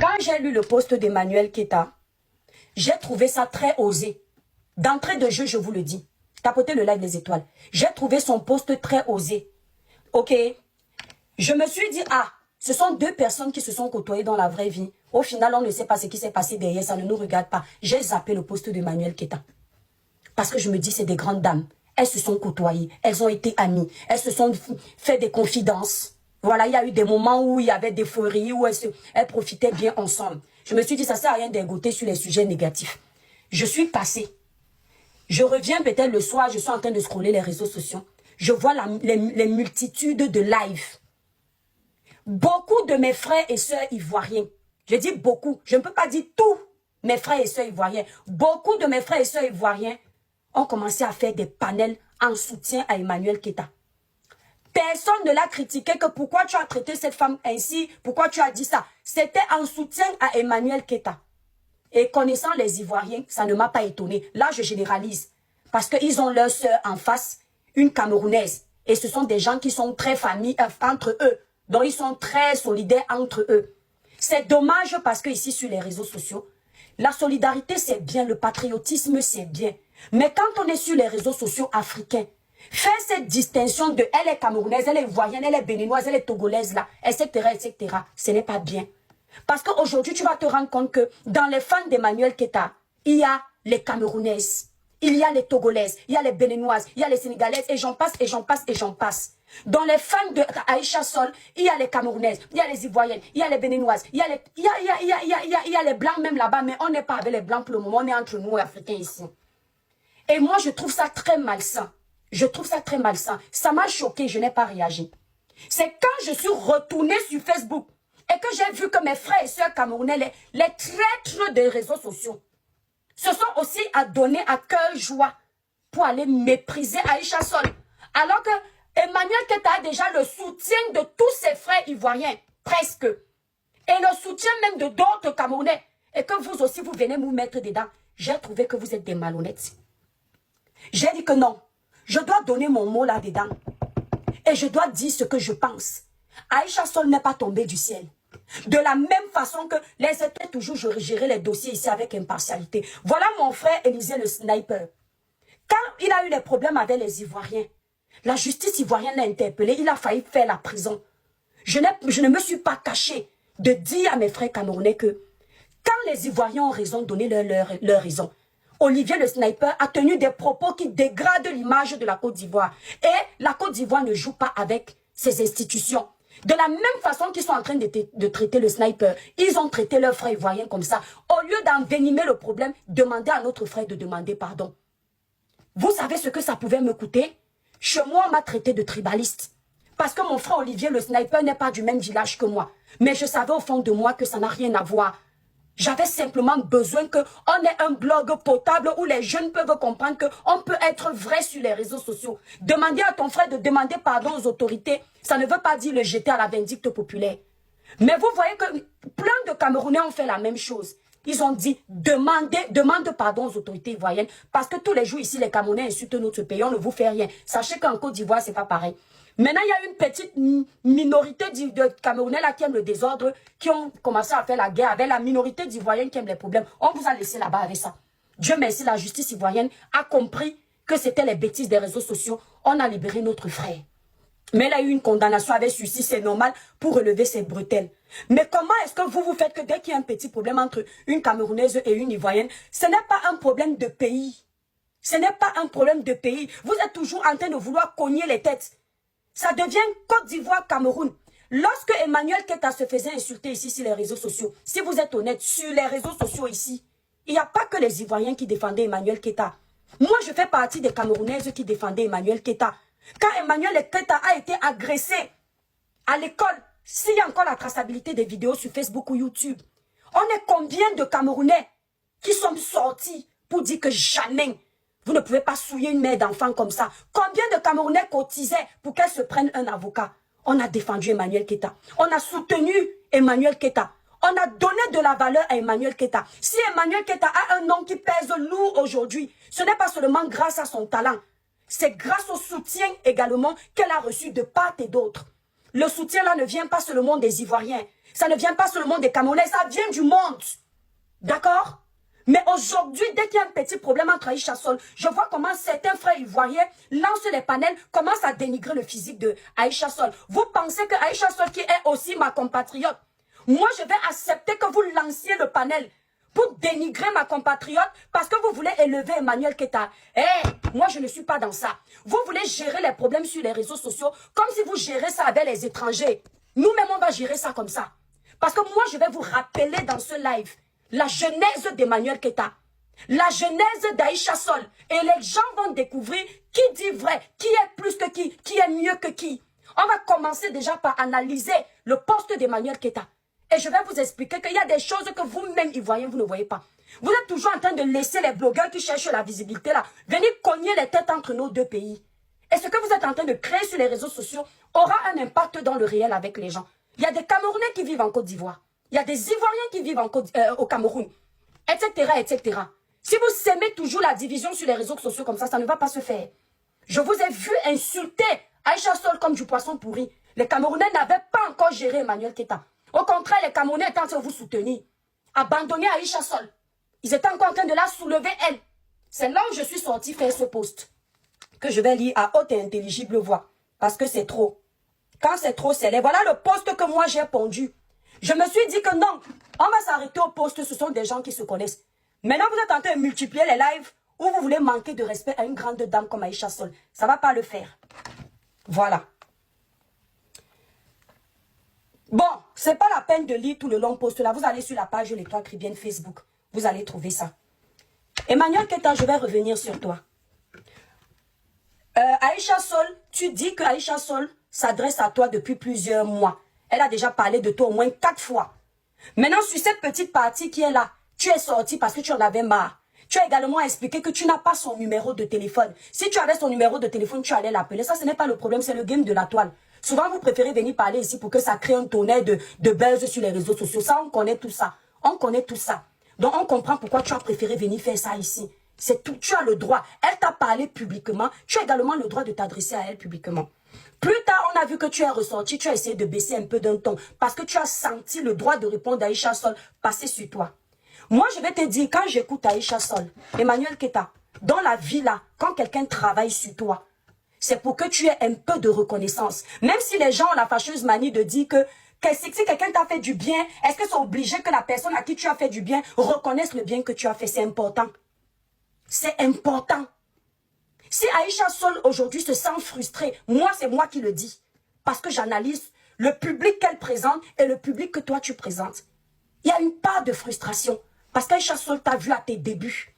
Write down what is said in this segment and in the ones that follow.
Quand j'ai lu le post d'Emmanuel Keta, j'ai trouvé ça très osé. D'entrée de jeu, je vous le dis. Tapotez le live des étoiles. J'ai trouvé son post très osé. Ok. Je me suis dit, ah, ce sont deux personnes qui se sont côtoyées dans la vraie vie. Au final, on ne sait pas ce qui s'est passé derrière, ça ne nous regarde pas. J'ai zappé le post d'Emmanuel Keta. Parce que je me dis, c'est des grandes dames. Elles se sont côtoyées, elles ont été amies, elles se sont fait des confidences. Voilà, il y a eu des moments où il y avait des fourries, où elles profitaient bien ensemble. Je me suis dit, ça ne sert à rien d'ergoter sur les sujets négatifs. Je suis passée. Je reviens peut-être le soir, je suis en train de scroller les réseaux sociaux. Je vois les multitudes de lives. Beaucoup de mes frères et sœurs ivoiriens, je dis beaucoup, je ne peux pas dire tous mes frères et sœurs ivoiriens, beaucoup de mes frères et sœurs ivoiriens ont commencé à faire des panels en soutien à Emmanuel Keta. Personne ne l'a critiqué que pourquoi tu as traité cette femme ainsi, pourquoi tu as dit ça. C'était en soutien à Emmanuel Keta. Et connaissant les Ivoiriens, ça ne m'a pas étonné. Là, je généralise. Parce qu'ils ont leur sœur en face, une Camerounaise. Et ce sont des gens qui sont très familles entre eux. Donc, ils sont très solidaires entre eux. C'est dommage parce que ici, sur les réseaux sociaux, la solidarité, c'est bien. Le patriotisme, c'est bien. Mais quand on est sur les réseaux sociaux africains, faire cette distinction de elle est camerounaise, elle est ivoirienne, elle est béninoise, elle est togolaise, là, etc., etc., ce n'est pas bien. Parce qu'aujourd'hui, tu vas te rendre compte que dans les fans d'Emmanuel Keta, il y a les camerounaises, il y a les togolaises, il y a les béninoises, il y a les sénégalaises, et j'en passe, et j'en passe, et j'en passe. Dans les fans de Aïcha Sol, il y a les camerounaises, il y a les ivoiriennes, il y a les béninoises, il y a les blancs même là-bas, mais on n'est pas avec les blancs pour le moment, on est entre nous, africains ici. Et moi, je trouve ça très malsain. Je trouve ça très malsain. Ça m'a choqué, je n'ai pas réagi. C'est quand je suis retournée sur Facebook et que j'ai vu que mes frères et sœurs camerounais, les traîtres des réseaux sociaux, se sont aussi adonnés à cœur joie pour aller mépriser Aïcha Sol. Alors que Emmanuel Keta a déjà le soutien de tous ses frères ivoiriens, presque. Et le soutien même de d'autres Camerounais. Et que vous aussi, vous venez vous mettre dedans. J'ai trouvé que vous êtes des malhonnêtes. J'ai dit que non. Je dois donner mon mot là-dedans. Et je dois dire ce que je pense. Aïcha Sol n'est pas tombée du ciel. De la même façon que les États toujours gérer les dossiers ici avec impartialité. Voilà mon frère Élisée le sniper. Quand il a eu des problèmes avec les Ivoiriens, la justice ivoirienne l'a interpellé, il a failli faire la prison. Je ne me suis pas caché de dire à mes frères camerounais que quand les Ivoiriens ont raison, donnez leur raison. Olivier le sniper a tenu des propos qui dégradent l'image de la Côte d'Ivoire. Et la Côte d'Ivoire ne joue pas avec ses institutions. De la même façon qu'ils sont en train de traiter le sniper, ils ont traité leurs frères ivoiriens comme ça. Au lieu d'envenimer le problème, demandez à notre frère de demander pardon. Vous savez ce que ça pouvait me coûter? Chez moi, on m'a traité de tribaliste. Parce que mon frère Olivier le sniper n'est pas du même village que moi. Mais je savais au fond de moi que ça n'a rien à voir. J'avais simplement besoin qu'on ait un blog potable où les jeunes peuvent comprendre qu'on peut être vrai sur les réseaux sociaux. Demander à ton frère de demander pardon aux autorités, ça ne veut pas dire le jeter à la vindicte populaire. Mais vous voyez que plein de Camerounais ont fait la même chose. Ils ont dit, demande pardon aux autorités ivoiriennes, parce que tous les jours ici, les Camerounais insultent notre pays, on ne vous fait rien. Sachez qu'en Côte d'Ivoire, c'est pas pareil. Maintenant, il y a une petite minorité de Camerounais là qui aiment le désordre, qui ont commencé à faire la guerre avec la minorité d'Ivoiriens qui aiment les problèmes. On vous a laissé là-bas avec ça. Dieu merci, la justice ivoirienne a compris que c'était les bêtises des réseaux sociaux. On a libéré notre frère. Mais il a eu une condamnation avec suicide, c'est normal, pour relever ses bretelles. Mais comment est-ce que vous faites que dès qu'il y a un petit problème entre une Camerounaise et une Ivoirienne, ce n'est pas un problème de pays. Ce n'est pas un problème de pays. Vous êtes toujours en train de vouloir cogner les têtes. Ça devient Côte d'Ivoire, Cameroun. Lorsque Emmanuel Keta se faisait insulter ici sur les réseaux sociaux, si vous êtes honnête, sur les réseaux sociaux ici, il n'y a pas que les Ivoiriens qui défendaient Emmanuel Keta. Moi, je fais partie des Camerounaises qui défendaient Emmanuel Keta. Quand Emmanuel Keta a été agressé à l'école, s'il y a encore la traçabilité des vidéos sur Facebook ou YouTube, on est combien de Camerounais qui sont sortis pour dire que jamais vous ne pouvez pas souiller une mère d'enfant comme ça? Combien de Camerounais cotisaient pour qu'elle se prenne un avocat? On a défendu Emmanuel Keta. On a soutenu Emmanuel Keta. On a donné de la valeur à Emmanuel Keta. Si Emmanuel Keta a un nom qui pèse lourd aujourd'hui, ce n'est pas seulement grâce à son talent. C'est grâce au soutien également qu'elle a reçu de part et d'autre. Le soutien là ne vient pas seulement des Ivoiriens. Ça ne vient pas seulement des Camerounais, ça vient du monde. D'accord? Mais aujourd'hui, dès qu'il y a un petit problème entre Aïcha Sol, je vois comment certains frères ivoiriens lancent les panels, commencent à dénigrer le physique de Aïcha Sol. Vous pensez que Aïcha Sol, qui est aussi ma compatriote, moi je vais accepter que vous lanciez le panel pour dénigrer ma compatriote parce que vous voulez élever Emmanuel Keita. Moi je ne suis pas dans ça. Vous voulez gérer les problèmes sur les réseaux sociaux comme si vous gérez ça avec les étrangers. Nous-mêmes on va gérer ça comme ça. Parce que moi je vais vous rappeler dans ce live la genèse d'Emmanuel Keita, la genèse d'Aïcha Sol. Et les gens vont découvrir qui dit vrai, qui est plus que qui est mieux que qui. On va commencer déjà par analyser le poste d'Emmanuel Keita. Et je vais vous expliquer qu'il y a des choses que vous-même, Ivoiriens, vous ne voyez pas. Vous êtes toujours en train de laisser les blogueurs qui cherchent la visibilité là venir cogner les têtes entre nos deux pays. Et ce que vous êtes en train de créer sur les réseaux sociaux aura un impact dans le réel avec les gens. Il y a des Camerounais qui vivent en Côte d'Ivoire. Il y a des Ivoiriens qui vivent au Cameroun, etc., etc. Si vous s'aimez toujours la division sur les réseaux sociaux comme ça ne va pas se faire. Je vous ai vu insulter Aïcha Sol comme du poisson pourri. Les Camerounais n'avaient pas encore géré Emmanuel Keita. Au contraire, les Camerounais étaient en train de vous soutenir. Abandonner Aïcha Sol. Ils étaient encore en train de la soulever, elle. C'est là où je suis sortie faire ce post. Que je vais lire à haute et intelligible voix. Parce que c'est trop. Quand c'est trop, c'est là. Voilà le post que moi j'ai pondu. Je me suis dit que non, on va s'arrêter au poste, ce sont des gens qui se connaissent. Maintenant, vous êtes en train de multiplier les lives où vous voulez manquer de respect à une grande dame comme Aïcha Sol. Ça ne va pas le faire. Voilà. Bon, ce n'est pas la peine de lire tout le long post là. Vous allez sur la page L'Étoile Caribéenne Facebook. Vous allez trouver ça. Emmanuel Keita, je vais revenir sur toi. Aïcha Sol, tu dis que Aïcha Sol s'adresse à toi depuis plusieurs mois. Elle a déjà parlé de toi au moins 4 fois. Maintenant, sur cette petite partie qui est là, tu es sorti parce que tu en avais marre. Tu as également expliqué que tu n'as pas son numéro de téléphone. Si tu avais son numéro de téléphone, tu allais l'appeler. Ça, ce n'est pas le problème, c'est le game de la toile. Souvent, vous préférez venir parler ici pour que ça crée un tonnerre de buzz sur les réseaux sociaux. Ça, on connaît tout ça. On connaît tout ça. Donc, on comprend pourquoi tu as préféré venir faire ça ici. C'est tout. Tu as le droit. Elle t'a parlé publiquement. Tu as également le droit de t'adresser à elle publiquement. Plus tard, on a vu que tu es ressorti, tu as essayé de baisser un peu d'un ton parce que tu as senti le droit de répondre à Aïcha Sol passer sur toi. Moi, je vais te dire, quand j'écoute Aïcha Sol, Emmanuel Keita, dans la vie là, quand quelqu'un travaille sur toi, c'est pour que tu aies un peu de reconnaissance. Même si les gens ont la fâcheuse manie de dire que si quelqu'un t'a fait du bien, est-ce que c'est obligé que la personne à qui tu as fait du bien reconnaisse le bien que tu as fait? C'est important. C'est important. Si Aïcha Sol aujourd'hui se sent frustrée, moi c'est moi qui le dis. Parce que j'analyse le public qu'elle présente et le public que toi tu présentes. Il y a une part de frustration. Parce qu'Aïcha Sol t'a vu à tes débuts.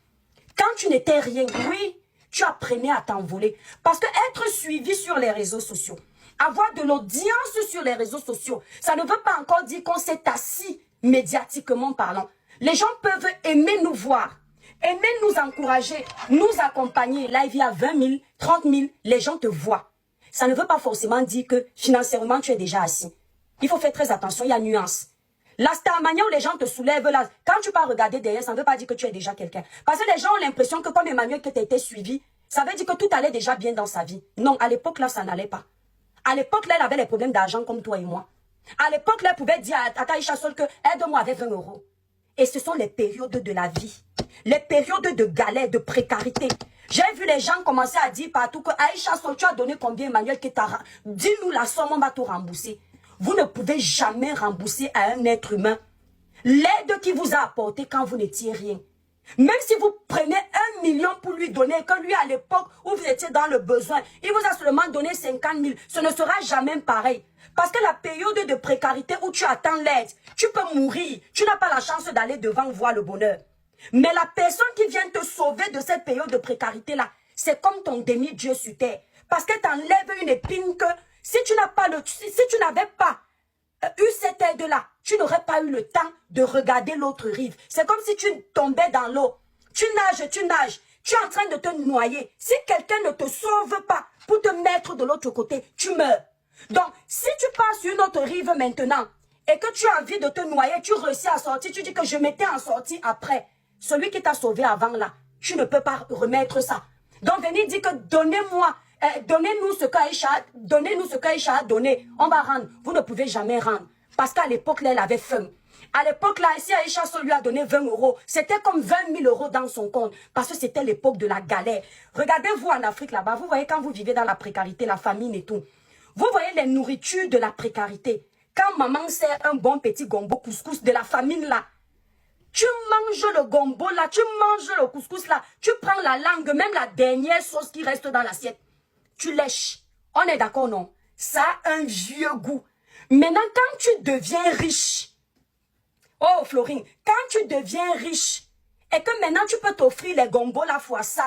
Quand tu n'étais rien, oui, tu apprenais à t'envoler. Parce que être suivi sur les réseaux sociaux, avoir de l'audience sur les réseaux sociaux, ça ne veut pas encore dire qu'on s'est assis médiatiquement parlant. Les gens peuvent aimer nous voir. Aimer nous encourager, nous accompagner. Là, il y a 20 000, 30 000, les gens te voient. Ça ne veut pas forcément dire que financièrement, tu es déjà assis. Il faut faire très attention, il y a nuance. La starmania où les gens te soulèvent, là, quand tu pars regarder derrière, ça ne veut pas dire que tu es déjà quelqu'un. Parce que les gens ont l'impression que comme Emmanuel, que tu as été suivi, ça veut dire que tout allait déjà bien dans sa vie. Non, à l'époque, là, ça n'allait pas. À l'époque, là, elle avait les problèmes d'argent comme toi et moi. À l'époque, là, elle pouvait dire à Aïcha Sol que aide-moi avec 20 €. Et ce sont les périodes de la vie. Les périodes de galère, de précarité. J'ai vu les gens commencer à dire partout que Aïcha Sol, tu as donné combien, Emmanuel Keita? Dis-nous la somme, on va tout rembourser. Vous ne pouvez jamais rembourser à un être humain l'aide qu'il vous a apportée quand vous n'étiez rien. Même si vous prenez 1 million pour lui donner, que lui à l'époque où vous étiez dans le besoin, il vous a seulement donné 50 000, ce ne sera jamais pareil. Parce que la période de précarité où tu attends l'aide, tu peux mourir, tu n'as pas la chance d'aller devant voir le bonheur. Mais la personne qui vient te sauver de cette période de précarité-là, c'est comme ton demi-dieu sur terre. Parce qu'elle t'enlève une épine que si tu n'avais pas eu cette aide-là, tu n'aurais pas eu le temps de regarder l'autre rive. C'est comme si tu tombais dans l'eau. Tu nages, tu es en train de te noyer. Si quelqu'un ne te sauve pas pour te mettre de l'autre côté, tu meurs. Donc, si tu passes sur une autre rive maintenant et que tu as envie de te noyer, tu réussis à sortir, tu dis que je m'étais en sortie après. Celui qui t'a sauvé avant là, tu ne peux pas remettre ça. Donc, venez dire que donnez-moi donnez-nous ce qu'Aïcha a donné, on va rendre. Vous ne pouvez jamais rendre. Parce qu'à l'époque, là, elle avait faim. À l'époque, là, si Aïcha Sol lui a donné 20 euros, c'était comme 20 000 euros dans son compte. Parce que c'était l'époque de la galère. Regardez-vous en Afrique, là-bas, vous voyez quand vous vivez dans la précarité, la famine et tout. Vous voyez les nourritures de la précarité. Quand maman sert un bon petit gombo couscous de la famine, là, tu manges le gombo là, tu manges le couscous là, tu prends la langue, même la dernière sauce qui reste dans l'assiette, tu lèches. On est d'accord, non? Ça a un vieux goût. Maintenant, quand tu deviens riche, oh Florine, quand tu deviens riche, et que maintenant tu peux t'offrir les gombos la fois 100,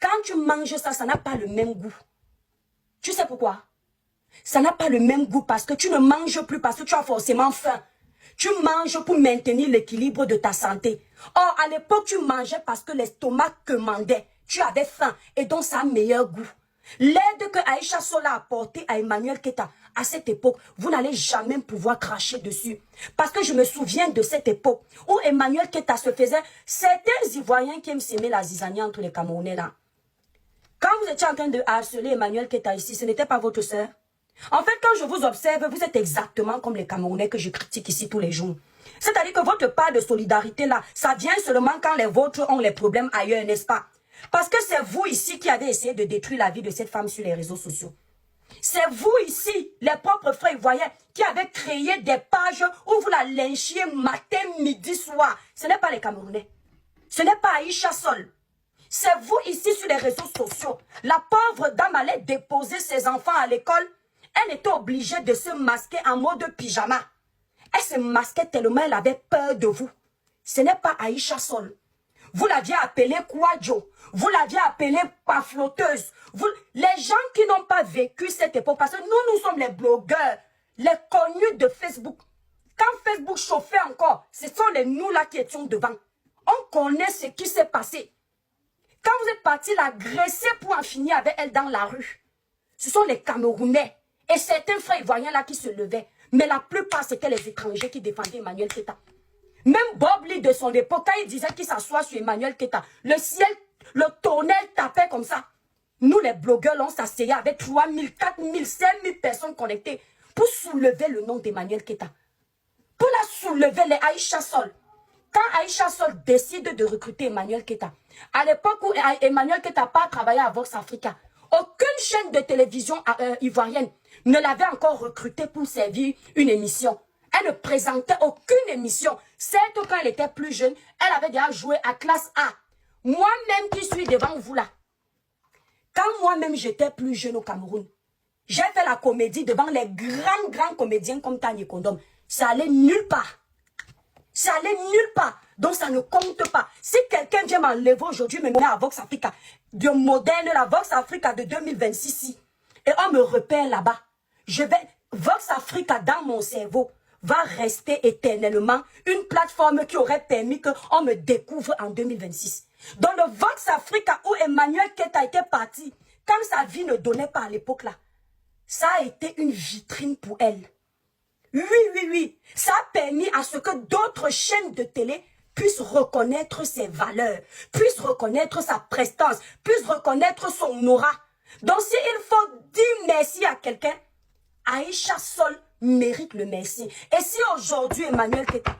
quand tu manges ça, ça n'a pas le même goût. Tu sais pourquoi? Ça n'a pas le même goût parce que tu ne manges plus parce que tu as forcément faim. Tu manges pour maintenir l'équilibre de ta santé. Or, à l'époque, tu mangeais parce que l'estomac commandait. Tu avais faim et donc ça a meilleur goût. L'aide que Aïcha Sol a apportée à Emmanuel Keita à cette époque, vous n'allez jamais pouvoir cracher dessus. Parce que je me souviens de cette époque où Emmanuel Keita se faisait certains Ivoiriens qui aiment s'aimer la zizanie entre les Camerounais là. Quand vous étiez en train de harceler Emmanuel Keita ici, ce n'était pas votre sœur. En fait, quand je vous observe, vous êtes exactement comme les Camerounais que je critique ici tous les jours. C'est-à-dire que votre part de solidarité là, ça vient seulement quand les vôtres ont les problèmes ailleurs, n'est-ce pas? Parce que c'est vous ici qui avez essayé de détruire la vie de cette femme sur les réseaux sociaux. C'est vous ici, les propres frères ivoiriens, qui avez créé des pages où vous la lynchiez matin, midi, soir. Ce n'est pas les Camerounais. Ce n'est pas Aïcha Sol. C'est vous ici sur les réseaux sociaux. La pauvre dame allait déposer ses enfants à l'école. Elle était obligée de se masquer en mode pyjama. Elle se masquait tellement elle avait peur de vous. Ce n'est pas Aïcha Sol. Vous l'aviez appelée Kouadjo. Vous l'aviez appelée pafloteuse. Les gens qui n'ont pas vécu cette époque, parce que nous sommes les blogueurs, les connus de Facebook. Quand Facebook chauffait encore, ce sont les nous là qui étions devant. On connaît ce qui s'est passé. Quand vous êtes parti l'agresser pour en finir avec elle dans la rue, ce sont les Camerounais et certains frères ivoiriens là qui se levaient. Mais la plupart, c'était les étrangers qui défendaient Emmanuel Keita. Même Bob Lee de son époque, quand il disait qu'il s'assoit sur Emmanuel Keita, le ciel, le tonnerre tapait comme ça. Nous, les blogueurs, on s'asseyait avec 3 000, 4 000, 5 000 personnes connectées pour soulever le nom d'Emmanuel Keita. Pour la soulever, les Aïcha Sol. Quand Aïcha Sol décide de recruter Emmanuel Keita, à l'époque où Emmanuel Keita n'a pas travaillé à Vox Africa, aucune chaîne de télévision ivoirienne ne l'avait encore recruté pour servir une émission. Elle ne présentait aucune émission. Certes, quand elle était plus jeune, elle avait déjà joué à classe A. Moi-même qui suis devant vous là, quand moi-même j'étais plus jeune au Cameroun, j'ai fait la comédie devant les grands comédiens comme Tani Kondom. Ça allait nulle part. Ça allait nulle part. Donc ça ne compte pas. Si quelqu'un vient m'enlever aujourd'hui, me met à Vox Africa, de moderne, la Vox Africa de 2026, et on me repère là-bas, Vox Africa dans mon cerveau va rester éternellement une plateforme qui aurait permis qu'on me découvre en 2026. Dans le Vox Africa où Emmanuel Keita était parti, quand sa vie ne donnait pas à l'époque là, ça a été une vitrine pour elle. Oui. Ça a permis à ce que d'autres chaînes de télé puissent reconnaître ses valeurs, puissent reconnaître sa prestance, puissent reconnaître son aura. Donc s'il faut dire merci à quelqu'un, Aïcha Sol mérite le merci. Et si aujourd'hui Emmanuel Keita,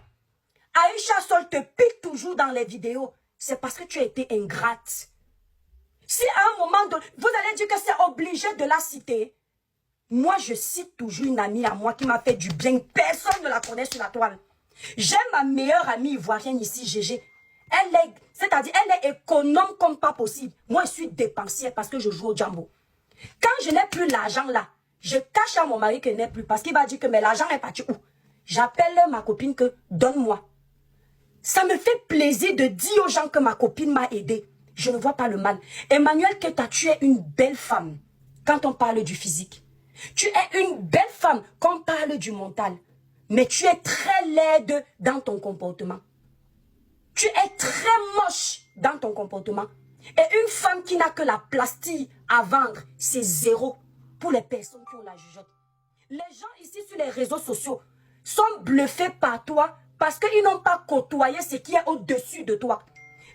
Aïcha Sol te pique toujours dans les vidéos, c'est parce que tu as été ingrate. Si à un moment donné, vous allez dire que c'est obligé de la citer, moi, je cite toujours une amie à moi qui m'a fait du bien. Personne ne la connaît sur la toile. J'ai ma meilleure amie ivoirienne ici, Gégé. C'est-à-dire, elle est économe comme pas possible. Moi, je suis dépensière parce que je joue au jambo. Quand je n'ai plus l'argent là, je cache à mon mari que je n'ai plus parce qu'il va dire que mais l'argent est parti où? J'appelle ma copine que donne-moi. Ça me fait plaisir de dire aux gens que ma copine m'a aidé. Je ne vois pas le mal. Emmanuel Keita, tu es une belle femme quand on parle du physique. Tu es une belle femme quand on parle du mental. Mais tu es très laide dans ton comportement. Tu es très moche dans ton comportement. Et une femme qui n'a que la plastique à vendre, c'est zéro pour les personnes qui ont la jugeote. Les gens ici sur les réseaux sociaux sont bluffés par toi parce qu'ils n'ont pas côtoyé ce qui est au-dessus de toi.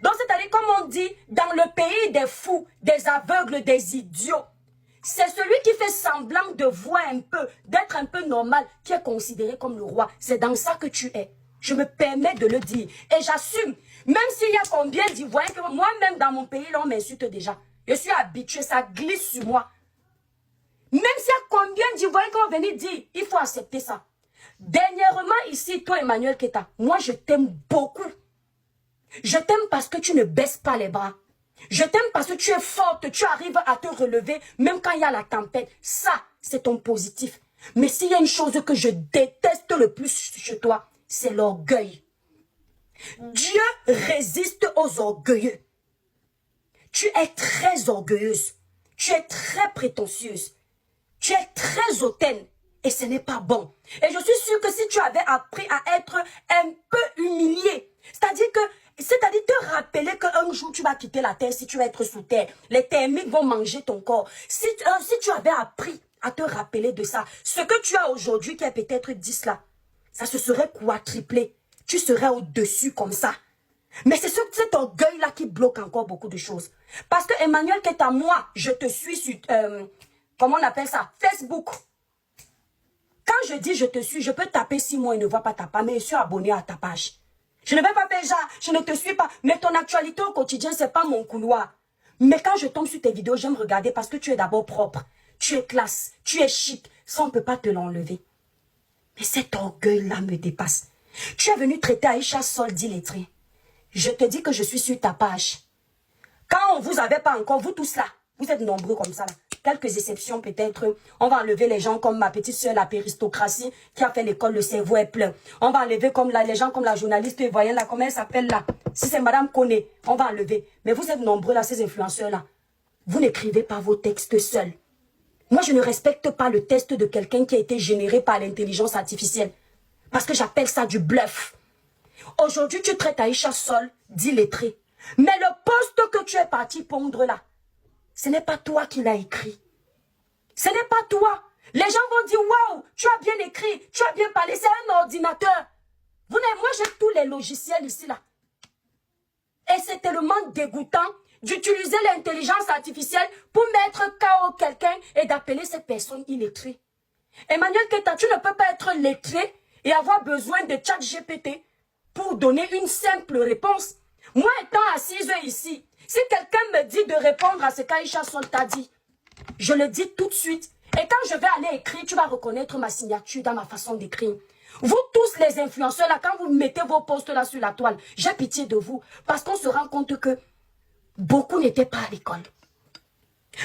Donc c'est-à-dire comme on dit, dans le pays des fous, des aveugles, des idiots, C'est celui qui fait semblant de voir un peu, d'être un peu normal, qui est considéré comme le roi. C'est dans ça que tu es. Je me permets de le dire. Et j'assume. Même s'il y a combien d'Ivoiriens que moi-même dans mon pays, là, on m'insulte déjà. Je suis habitué, ça glisse sur moi. Même s'il y a combien d'Ivoiriens qui vont venir dire, il faut accepter ça. Dernièrement, ici, toi, Emmanuel Keita, moi, je t'aime beaucoup. Je t'aime parce que tu ne baisses pas les bras. Je t'aime parce que tu es forte, tu arrives à te relever, même quand il y a la tempête. Ça, c'est ton positif. Mais s'il y a une chose que je déteste le plus chez toi, c'est l'orgueil. Dieu résiste aux orgueilleux. Tu es très orgueilleuse. Tu es très prétentieuse. Tu es très hautaine. Et ce n'est pas bon. Et je suis sûre que si tu avais appris à être un peu humilié, c'est-à-dire te rappeler qu'un jour tu vas quitter la terre si tu vas être sous terre. Les termites vont manger ton corps. Si tu avais appris à te rappeler de ça, ce que tu as aujourd'hui qui est peut-être 10 là, ça se serait quadruplé. Tu serais au-dessus comme ça. Mais c'est cet orgueil-là qui bloque encore beaucoup de choses. Parce que Emmanuel Keita, moi, je te suis sur, comment on appelle ça, Facebook. Quand je dis je te suis, je peux taper 6 mois et ne vois pas ta page, mais je suis abonné à ta page. Je ne vais pas faire genre, je ne te suis pas. Mais ton actualité au quotidien, c'est pas mon couloir. Mais quand je tombe sur tes vidéos, j'aime regarder parce que tu es d'abord propre. Tu es classe, tu es chic. Ça, on ne peut pas te l'enlever. Mais cet orgueil-là me dépasse. Tu es venu traiter Aïcha Sol d'illettrée. Je te dis que je suis sur ta page. Quand on vous avait pas encore, vous tous là, vous êtes nombreux comme ça là. Quelques exceptions peut-être. On va enlever les gens comme ma petite soeur, la péristocratie, qui a fait l'école, le cerveau est plein. On va enlever comme les gens comme la journaliste voyant là, comment elle s'appelle là. Si c'est Madame Koné, on va enlever. Mais vous êtes nombreux là, ces influenceurs là. Vous n'écrivez pas vos textes seuls. Moi, je ne respecte pas le texte de quelqu'un qui a été généré par l'intelligence artificielle. Parce que j'appelle ça du bluff. Aujourd'hui, tu traites Aïcha Sol d'illettrée. Mais le poste que tu es parti pondre là, ce n'est pas toi qui l'as écrit. Ce n'est pas toi. Les gens vont dire, waouh, tu as bien écrit, tu as bien parlé, c'est un ordinateur. Moi, j'ai tous les logiciels ici là. Et c'est tellement dégoûtant d'utiliser l'intelligence artificielle pour mettre KO quelqu'un et d'appeler cette personne illettrée. Emmanuel Keita, tu ne peux pas être lettré et avoir besoin de ChatGPT pour donner une simple réponse. Moi, étant assise ici, si quelqu'un me dit de répondre à ce qu'Aïcha Sol t'a dit, je le dis tout de suite. Et quand je vais aller écrire, tu vas reconnaître ma signature dans ma façon d'écrire. Vous tous les influenceurs là, quand vous mettez vos posts là sur la toile, j'ai pitié de vous. Parce qu'on se rend compte que beaucoup n'étaient pas à l'école.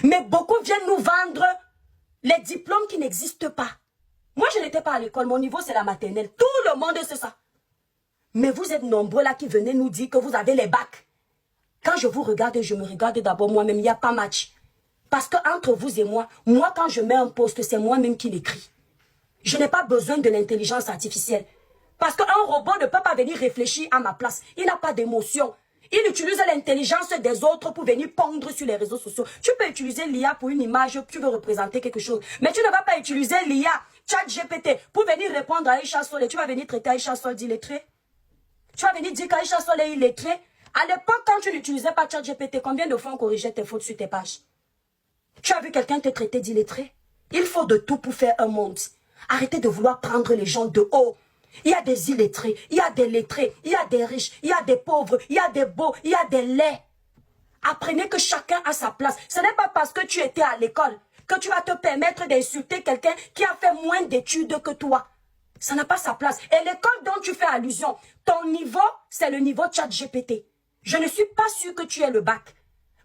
Mais beaucoup viennent nous vendre les diplômes qui n'existent pas. Moi, je n'étais pas à l'école. Mon niveau, c'est la maternelle. Tout le monde sait ça. Mais vous êtes nombreux là qui venez nous dire que vous avez les bacs. Quand je vous regarde, je me regarde d'abord moi-même. Il n'y a pas match. Parce que entre vous et moi, quand je mets un post, c'est moi-même qui l'écris. Je n'ai pas besoin de l'intelligence artificielle. Parce qu'un robot ne peut pas venir réfléchir à ma place. Il n'a pas d'émotion. Il utilise l'intelligence des autres pour venir pondre sur les réseaux sociaux. Tu peux utiliser l'IA pour une image, tu veux représenter quelque chose. Mais tu ne vas pas utiliser l'IA, ChatGPT, pour venir répondre à Aïcha Sol et tu vas venir traiter Aïcha Sol d'illettré. Tu vas venir dire qu'Aïcha Sol est illettré. À l'époque, quand tu n'utilisais pas ChatGPT, combien de fois on corrigeait tes fautes sur tes pages? Tu as vu quelqu'un te traiter d'illettré? Il faut de tout pour faire un monde. Arrêtez de vouloir prendre les gens de haut. Il y a des illettrés, il y a des lettrés, il y a des riches, il y a des pauvres, il y a des beaux, il y a des laids. Apprenez que chacun a sa place. Ce n'est pas parce que tu étais à l'école que tu vas te permettre d'insulter quelqu'un qui a fait moins d'études que toi. Ça n'a pas sa place. Et l'école dont tu fais allusion, ton niveau, c'est le niveau ChatGPT. Je ne suis pas sûre que tu aies le bac.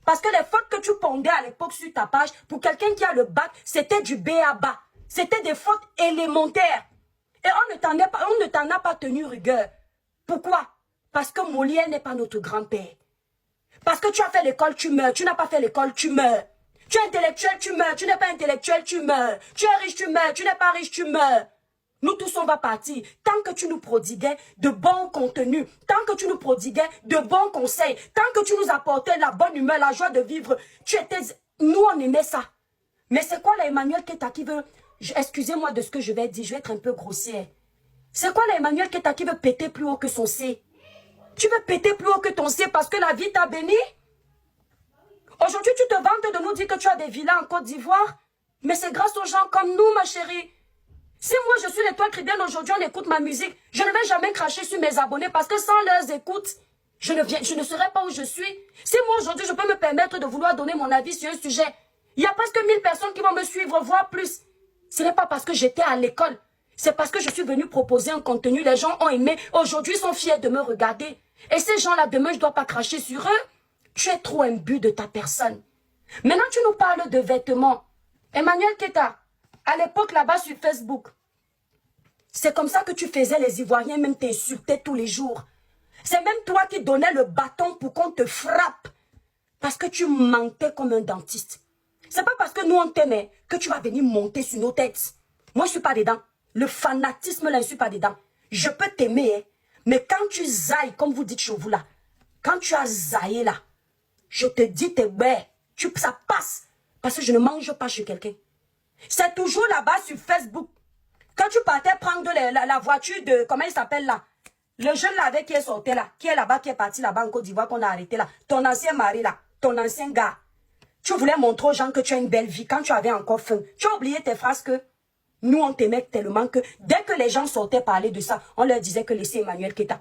Parce que les fautes que tu pondais à l'époque sur ta page, pour quelqu'un qui a le bac, c'était du B.A.-ba. C'était des fautes élémentaires. Et on ne t'en a pas tenu rigueur. Pourquoi? Parce que Molière n'est pas notre grand-père. Parce que tu as fait l'école, tu meurs. Tu n'as pas fait l'école, tu meurs. Tu es intellectuel, tu meurs. Tu n'es pas intellectuel, tu meurs. Tu es riche, tu meurs. Tu n'es pas riche, tu meurs. Nous tous, on va partir. Tant que tu nous prodiguais de bons contenus, tant que tu nous prodiguais de bons conseils, tant que tu nous apportais la bonne humeur, la joie de vivre, nous, on aimait ça. Mais c'est quoi là, Emmanuel Keita qui veut... Excusez-moi de ce que je vais dire, je vais être un peu grossière. C'est quoi là, Emmanuel Keita qui veut péter plus haut que son C? Tu veux péter plus haut que ton C parce que la vie t'a béni? Aujourd'hui, tu te vantes de nous dire que tu as des villas en Côte d'Ivoire. Mais c'est grâce aux gens comme nous, ma chérie. Si moi je suis l'étoile chrétienne aujourd'hui, on écoute ma musique, je ne vais jamais cracher sur mes abonnés parce que sans leurs écoutes, je ne serai pas où je suis. Si moi aujourd'hui je peux me permettre de vouloir donner mon avis sur un sujet, il y a presque 1000 personnes qui vont me suivre, voire plus. Ce n'est pas parce que j'étais à l'école, c'est parce que je suis venue proposer un contenu, les gens ont aimé, aujourd'hui ils sont fiers de me regarder. Et ces gens-là, demain je ne dois pas cracher sur eux. Tu es trop imbu de ta personne. Maintenant tu nous parles de vêtements. Emmanuel Keita, à l'époque là-bas sur Facebook, c'est comme ça que tu faisais les Ivoiriens, même t'insultaient tous les jours. C'est même toi qui donnais le bâton pour qu'on te frappe. Parce que tu mentais comme un dentiste. C'est pas parce que nous on t'aimait que tu vas venir monter sur nos têtes. Moi je suis pas dedans. Le fanatisme là, je suis pas dedans. Je peux t'aimer, hein, mais quand tu zailles, comme vous dites chez vous là, quand tu as zaillé là, je te dis, ça passe. Parce que je ne mange pas chez quelqu'un. C'est toujours là-bas sur Facebook. Quand tu partais prendre la voiture de, comment il s'appelle là? Le jeune là avec qui est sorti là, qui est là-bas, qui est parti là-bas en Côte d'Ivoire, qu'on a arrêté là. Ton ancien mari là, ton ancien gars. Tu voulais montrer aux gens que tu as une belle vie quand tu avais encore faim. Tu as oublié tes phrases que nous on t'aimait tellement que dès que les gens sortaient parler de ça, on leur disait que laissez Emmanuel Keita.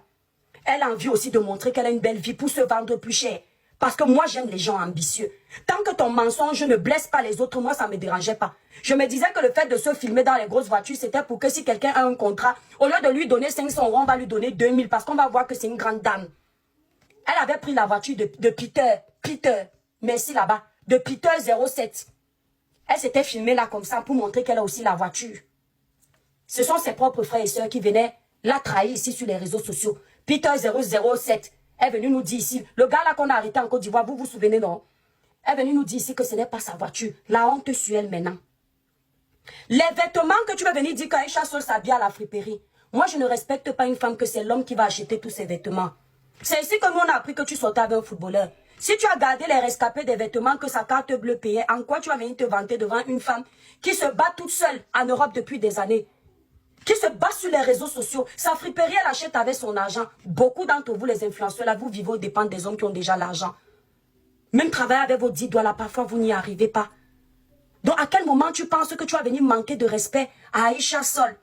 Elle a envie aussi de montrer qu'elle a une belle vie pour se vendre plus cher. Parce que moi, j'aime les gens ambitieux. Tant que ton mensonge ne blesse pas les autres, moi, ça ne me dérangeait pas. Je me disais que le fait de se filmer dans les grosses voitures, c'était pour que si quelqu'un a un contrat, au lieu de lui donner 500 €, on va lui donner 2000 parce qu'on va voir que c'est une grande dame. Elle avait pris la voiture de Peter, merci là-bas, de Peter 07. Elle s'était filmée là comme ça pour montrer qu'elle a aussi la voiture. Ce sont ses propres frères et sœurs qui venaient la trahir ici sur les réseaux sociaux. Peter 007 est venu nous dire ici, le gars là qu'on a arrêté en Côte d'Ivoire, vous vous souvenez non? Elle est venue nous dire ici que ce n'est pas sa voiture. La honte sur elle maintenant. Les vêtements que tu vas venir dire qu'Aïcha Sol s'habille à la friperie. Moi je ne respecte pas une femme que c'est l'homme qui va acheter tous ses vêtements. C'est ici que nous on a appris que tu sortais avec un footballeur. Si tu as gardé les rescapés des vêtements que sa carte bleue payait, en quoi tu vas venir te vanter devant une femme qui se bat toute seule en Europe depuis des années? Qui se bat sur les réseaux sociaux. Sa friperie, elle achète avec son argent. Beaucoup d'entre vous, les influenceurs, là, vous vivez aux dépens des hommes qui ont déjà l'argent. Même travailler avec vos 10 doigts, là, parfois, vous n'y arrivez pas. Donc, à quel moment tu penses que tu vas venir manquer de respect à Aïcha Sol?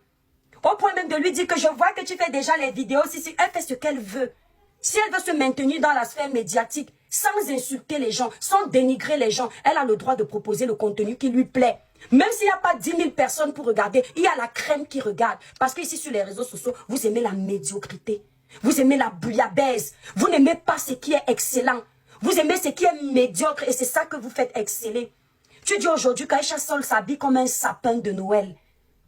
Au point même de lui dire que je vois que tu fais déjà les vidéos. Si elle fait ce qu'elle veut. Si elle veut se maintenir dans la sphère médiatique, sans insulter les gens, sans dénigrer les gens, elle a le droit de proposer le contenu qui lui plaît. Même s'il n'y a pas 10 000 personnes pour regarder, il y a la crème qui regarde. Parce qu'ici, sur les réseaux sociaux, vous aimez la médiocrité. Vous aimez la bouillabaisse. Vous n'aimez pas ce qui est excellent. Vous aimez ce qui est médiocre et c'est ça que vous faites exceller. Tu dis aujourd'hui qu'Aïcha Sol s'habille comme un sapin de Noël.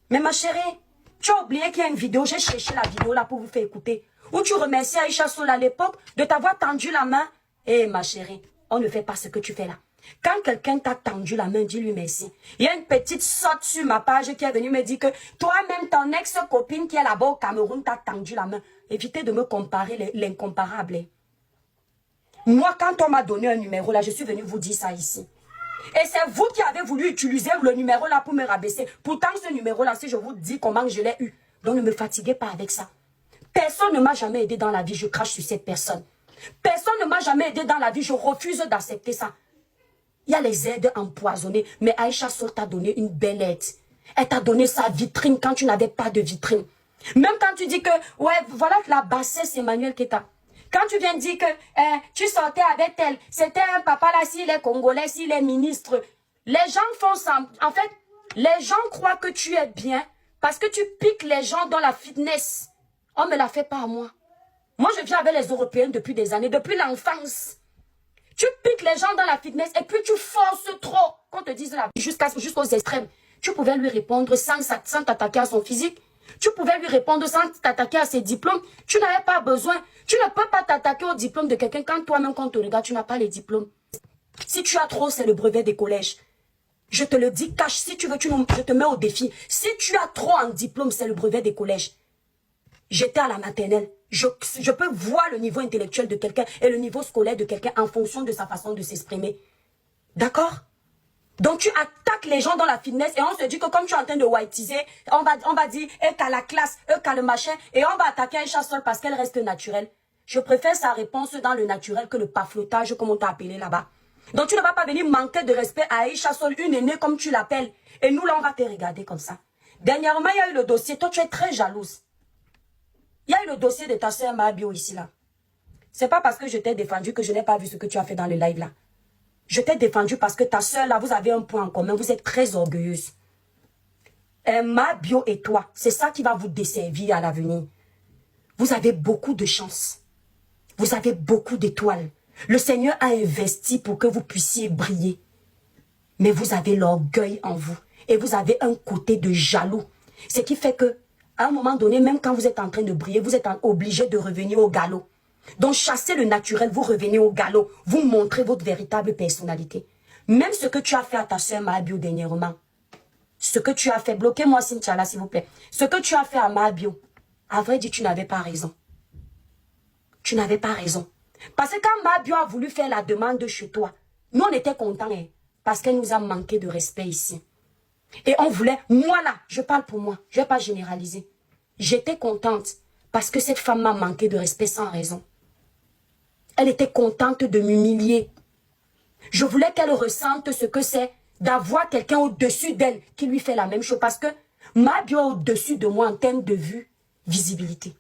Mais ma chérie, tu as oublié qu'il y a une vidéo, j'ai cherché la vidéo là pour vous faire écouter. Où tu remercies Aïcha Sol à l'époque de t'avoir tendu la main. Eh ma chérie, on ne fait pas ce que tu fais là. Quand quelqu'un t'a tendu la main, dis-lui merci. Il y a une petite sotte sur ma page qui est venue me dire que toi-même, ton ex-copine qui est là-bas au Cameroun t'a tendu la main. Évitez de me comparer l'incomparable. Moi, quand on m'a donné un numéro là, je suis venue vous dire ça ici. Et c'est vous qui avez voulu utiliser le numéro là pour me rabaisser. Pourtant, ce numéro là, si je vous dis comment je l'ai eu, donc ne me fatiguez pas avec ça. Personne ne m'a jamais aidé dans la vie, je crache sur cette personne. Personne ne m'a jamais aidé dans la vie, je refuse d'accepter ça. Il y a les aides empoisonnées, mais Aïcha Sol t'a donné une belle aide. Elle t'a donné sa vitrine quand tu n'avais pas de vitrine. Même quand tu dis que, ouais, voilà la bassesse Emmanuel Keita. Quand tu viens dire que tu sortais avec elle, c'était un papa là, s'il est congolais, s'il est ministre. Les gens font ça. En fait, les gens croient que tu es bien parce que tu piques les gens dans la fitness. On ne me la fait pas à moi. Moi, je viens avec les Européens depuis des années, depuis l'enfance. Tu piques les gens dans la fitness et puis tu forces trop qu'on te dise la vie jusqu'aux extrêmes. Tu pouvais lui répondre sans t'attaquer à son physique. Tu pouvais lui répondre sans t'attaquer à ses diplômes. Tu n'avais pas besoin. Tu ne peux pas t'attaquer au diplôme de quelqu'un quand toi-même, quand on te regarde, tu n'as pas les diplômes. Si tu as trop, c'est le brevet des collèges. Je te le dis, cache. Si tu veux, je te mets au défi. Si tu as trop en diplôme, c'est le brevet des collèges. J'étais à la maternelle. Je peux voir le niveau intellectuel de quelqu'un et le niveau scolaire de quelqu'un en fonction de sa façon de s'exprimer. D'accord? Donc tu attaques les gens dans la fitness et on se dit que comme tu es en train de whiteiser, on va dire eux qu'a la classe, eux qu'a le machin et on va attaquer Aïcha Sol parce qu'elle reste naturelle. Je préfère sa réponse dans le naturel que le paflotage comme on t'a appelé là-bas. Donc tu ne vas pas venir manquer de respect à Aïcha Sol, une aînée comme tu l'appelles. Et nous là, on va te regarder comme ça. Dernièrement, il y a eu le dossier. Toi, tu es très jalouse. Il y a eu le dossier de ta soeur Mabio ici là. C'est pas parce que je t'ai défendu que je n'ai pas vu ce que tu as fait dans le live là. Je t'ai défendu parce que ta soeur là, vous avez un point en commun. Vous êtes très orgueilleuse. Mabio et toi, c'est ça qui va vous desservir à l'avenir. Vous avez beaucoup de chance. Vous avez beaucoup d'étoiles. Le Seigneur a investi pour que vous puissiez briller. Mais vous avez l'orgueil en vous. Et vous avez un côté de jaloux. Ce qui fait que, à un moment donné, même quand vous êtes en train de briller, vous êtes obligé de revenir au galop. Donc, chassez le naturel, vous revenez au galop. Vous montrez votre véritable personnalité. Même ce que tu as fait à ta soeur Mabio dernièrement. Ce que tu as fait, bloquez-moi Cynthia là, s'il vous plaît. Ce que tu as fait à Mabio, à vrai dire, tu n'avais pas raison. Tu n'avais pas raison. Parce que quand Mabio a voulu faire la demande chez toi, nous on était contents, hein, parce qu'elle nous a manqué de respect ici. Et on voulait, moi là, je parle pour moi, je ne vais pas généraliser. J'étais contente parce que cette femme m'a manqué de respect sans raison. Elle était contente de m'humilier. Je voulais qu'elle ressente ce que c'est d'avoir quelqu'un au-dessus d'elle qui lui fait la même chose. Parce que Mabio est au-dessus de moi en termes de vue, visibilité.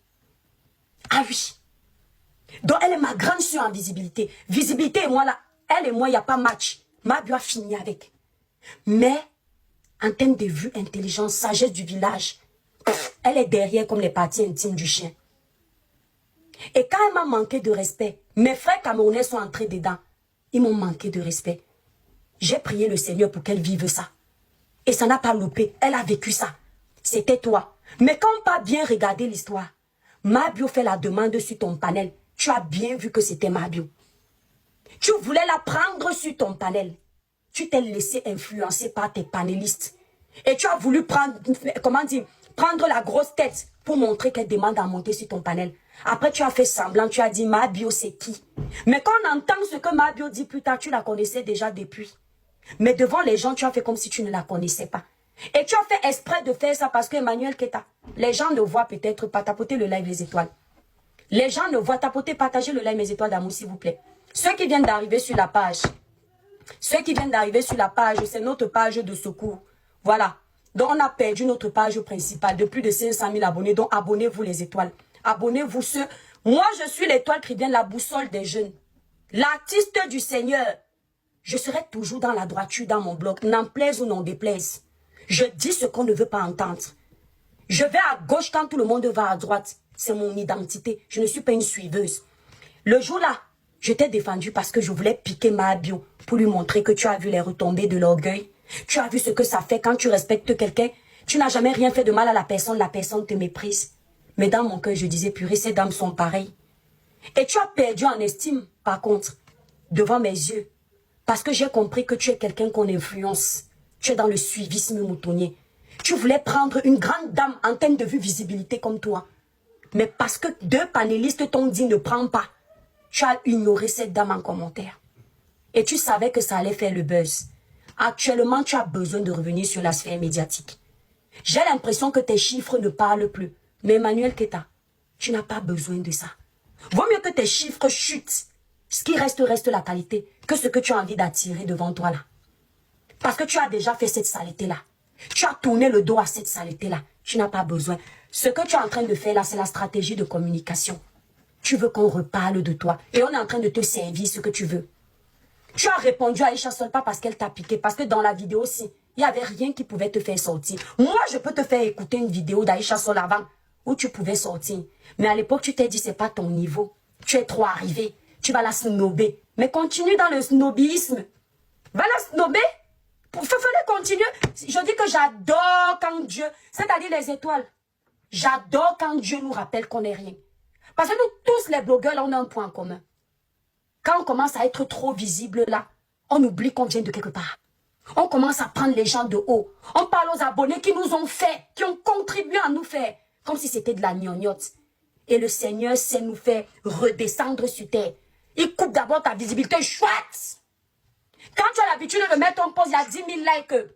Ah oui. Donc elle est ma grande soeur en visibilité. Visibilité et moi là, elle et moi, il n'y a pas match. Mabio a fini avec. Mais en termes de vue, intelligence, sagesse du village, elle est derrière comme les parties intimes du chien. Et quand elle m'a manqué de respect, mes frères camerounais sont entrés dedans. Ils m'ont manqué de respect. J'ai prié le Seigneur pour qu'elle vive ça. Et ça n'a pas loupé. Elle a vécu ça. C'était toi. Mais quand on n'a pas bien regardé l'histoire, Mabio fait la demande sur ton panel. Tu as bien vu que c'était Mabio. Tu voulais la prendre sur ton panel. Tu t'es laissé influencer par tes panélistes. Et tu as voulu prendre, prendre la grosse tête pour montrer qu'elle demande à monter sur ton panel. Après, tu as fait semblant, tu as dit Mabio, c'est qui? Mais quand on entend ce que Mabio dit plus tard, tu la connaissais déjà depuis. Mais devant les gens, tu as fait comme si tu ne la connaissais pas. Et tu as fait exprès de faire ça parce que Emmanuel Keta, les gens ne voient peut-être pas, tapoter le live Les Étoiles. Les gens ne voient, tapoter, partager le live Les Étoiles d'amour, s'il vous plaît. Ceux qui viennent d'arriver sur la page, c'est notre page de secours. Voilà. Donc, on a perdu notre page principale de plus de 500 000 abonnés. Donc, abonnez-vous les étoiles. Abonnez-vous ceux. Moi, je suis l'étoile qui vient la boussole des jeunes. L'artiste du Seigneur. Je serai toujours dans la droiture dans mon blog. N'en plaise ou n'en déplaise. Je dis ce qu'on ne veut pas entendre. Je vais à gauche quand tout le monde va à droite. C'est mon identité. Je ne suis pas une suiveuse. Le jour-là, je t'ai défendu parce que je voulais piquer Mabio pour lui montrer que tu as vu les retombées de l'orgueil. Tu as vu ce que ça fait quand tu respectes quelqu'un. Tu n'as jamais rien fait de mal à la personne te méprise. Mais dans mon cœur, je disais, purée, ces dames sont pareilles. Et tu as perdu en estime, par contre, devant mes yeux. Parce que j'ai compris que tu es quelqu'un qu'on influence. Tu es dans le suivisme moutonnier. Tu voulais prendre une grande dame en termes de vue visibilité comme toi. Mais parce que deux panélistes t'ont dit ne prends pas. Tu as ignoré cette dame en commentaire. Et tu savais que ça allait faire le buzz. Actuellement, tu as besoin de revenir sur la sphère médiatique. J'ai l'impression que tes chiffres ne parlent plus. Mais Emmanuel Keta, tu n'as pas besoin de ça. Vaut mieux que tes chiffres chutent. Ce qui reste la qualité que ce que tu as envie d'attirer devant toi là. Parce que tu as déjà fait cette saleté-là. Tu as tourné le dos à cette saleté-là. Tu n'as pas besoin. Ce que tu es en train de faire là, c'est la stratégie de communication. Tu veux qu'on reparle de toi. Et on est en train de te servir ce que tu veux. Tu as répondu à Aïcha Sol pas parce qu'elle t'a piqué. Parce que dans la vidéo aussi, il n'y avait rien qui pouvait te faire sortir. Moi, je peux te faire écouter une vidéo d'Aïcha Sol avant où tu pouvais sortir. Mais à l'époque, tu t'es dit, c'est pas ton niveau. Tu es trop arrivé. Tu vas la snobber. Mais continue dans le snobisme. Va la snobber. Fallait continuer. Je dis que j'adore quand Dieu, c'est-à-dire les étoiles. J'adore quand Dieu nous rappelle qu'on n'est rien. Parce que nous tous les blogueurs, là, on a un point en commun. Quand on commence à être trop visible là, on oublie qu'on vient de quelque part. On commence à prendre les gens de haut. On parle aux abonnés qui nous ont fait, qui ont contribué à nous faire, comme si c'était de la gnognotte. Et le Seigneur sait nous faire redescendre sur terre. Il coupe d'abord ta visibilité, chouette. Quand tu as l'habitude de mettre ton post, il y a 10 000 likes,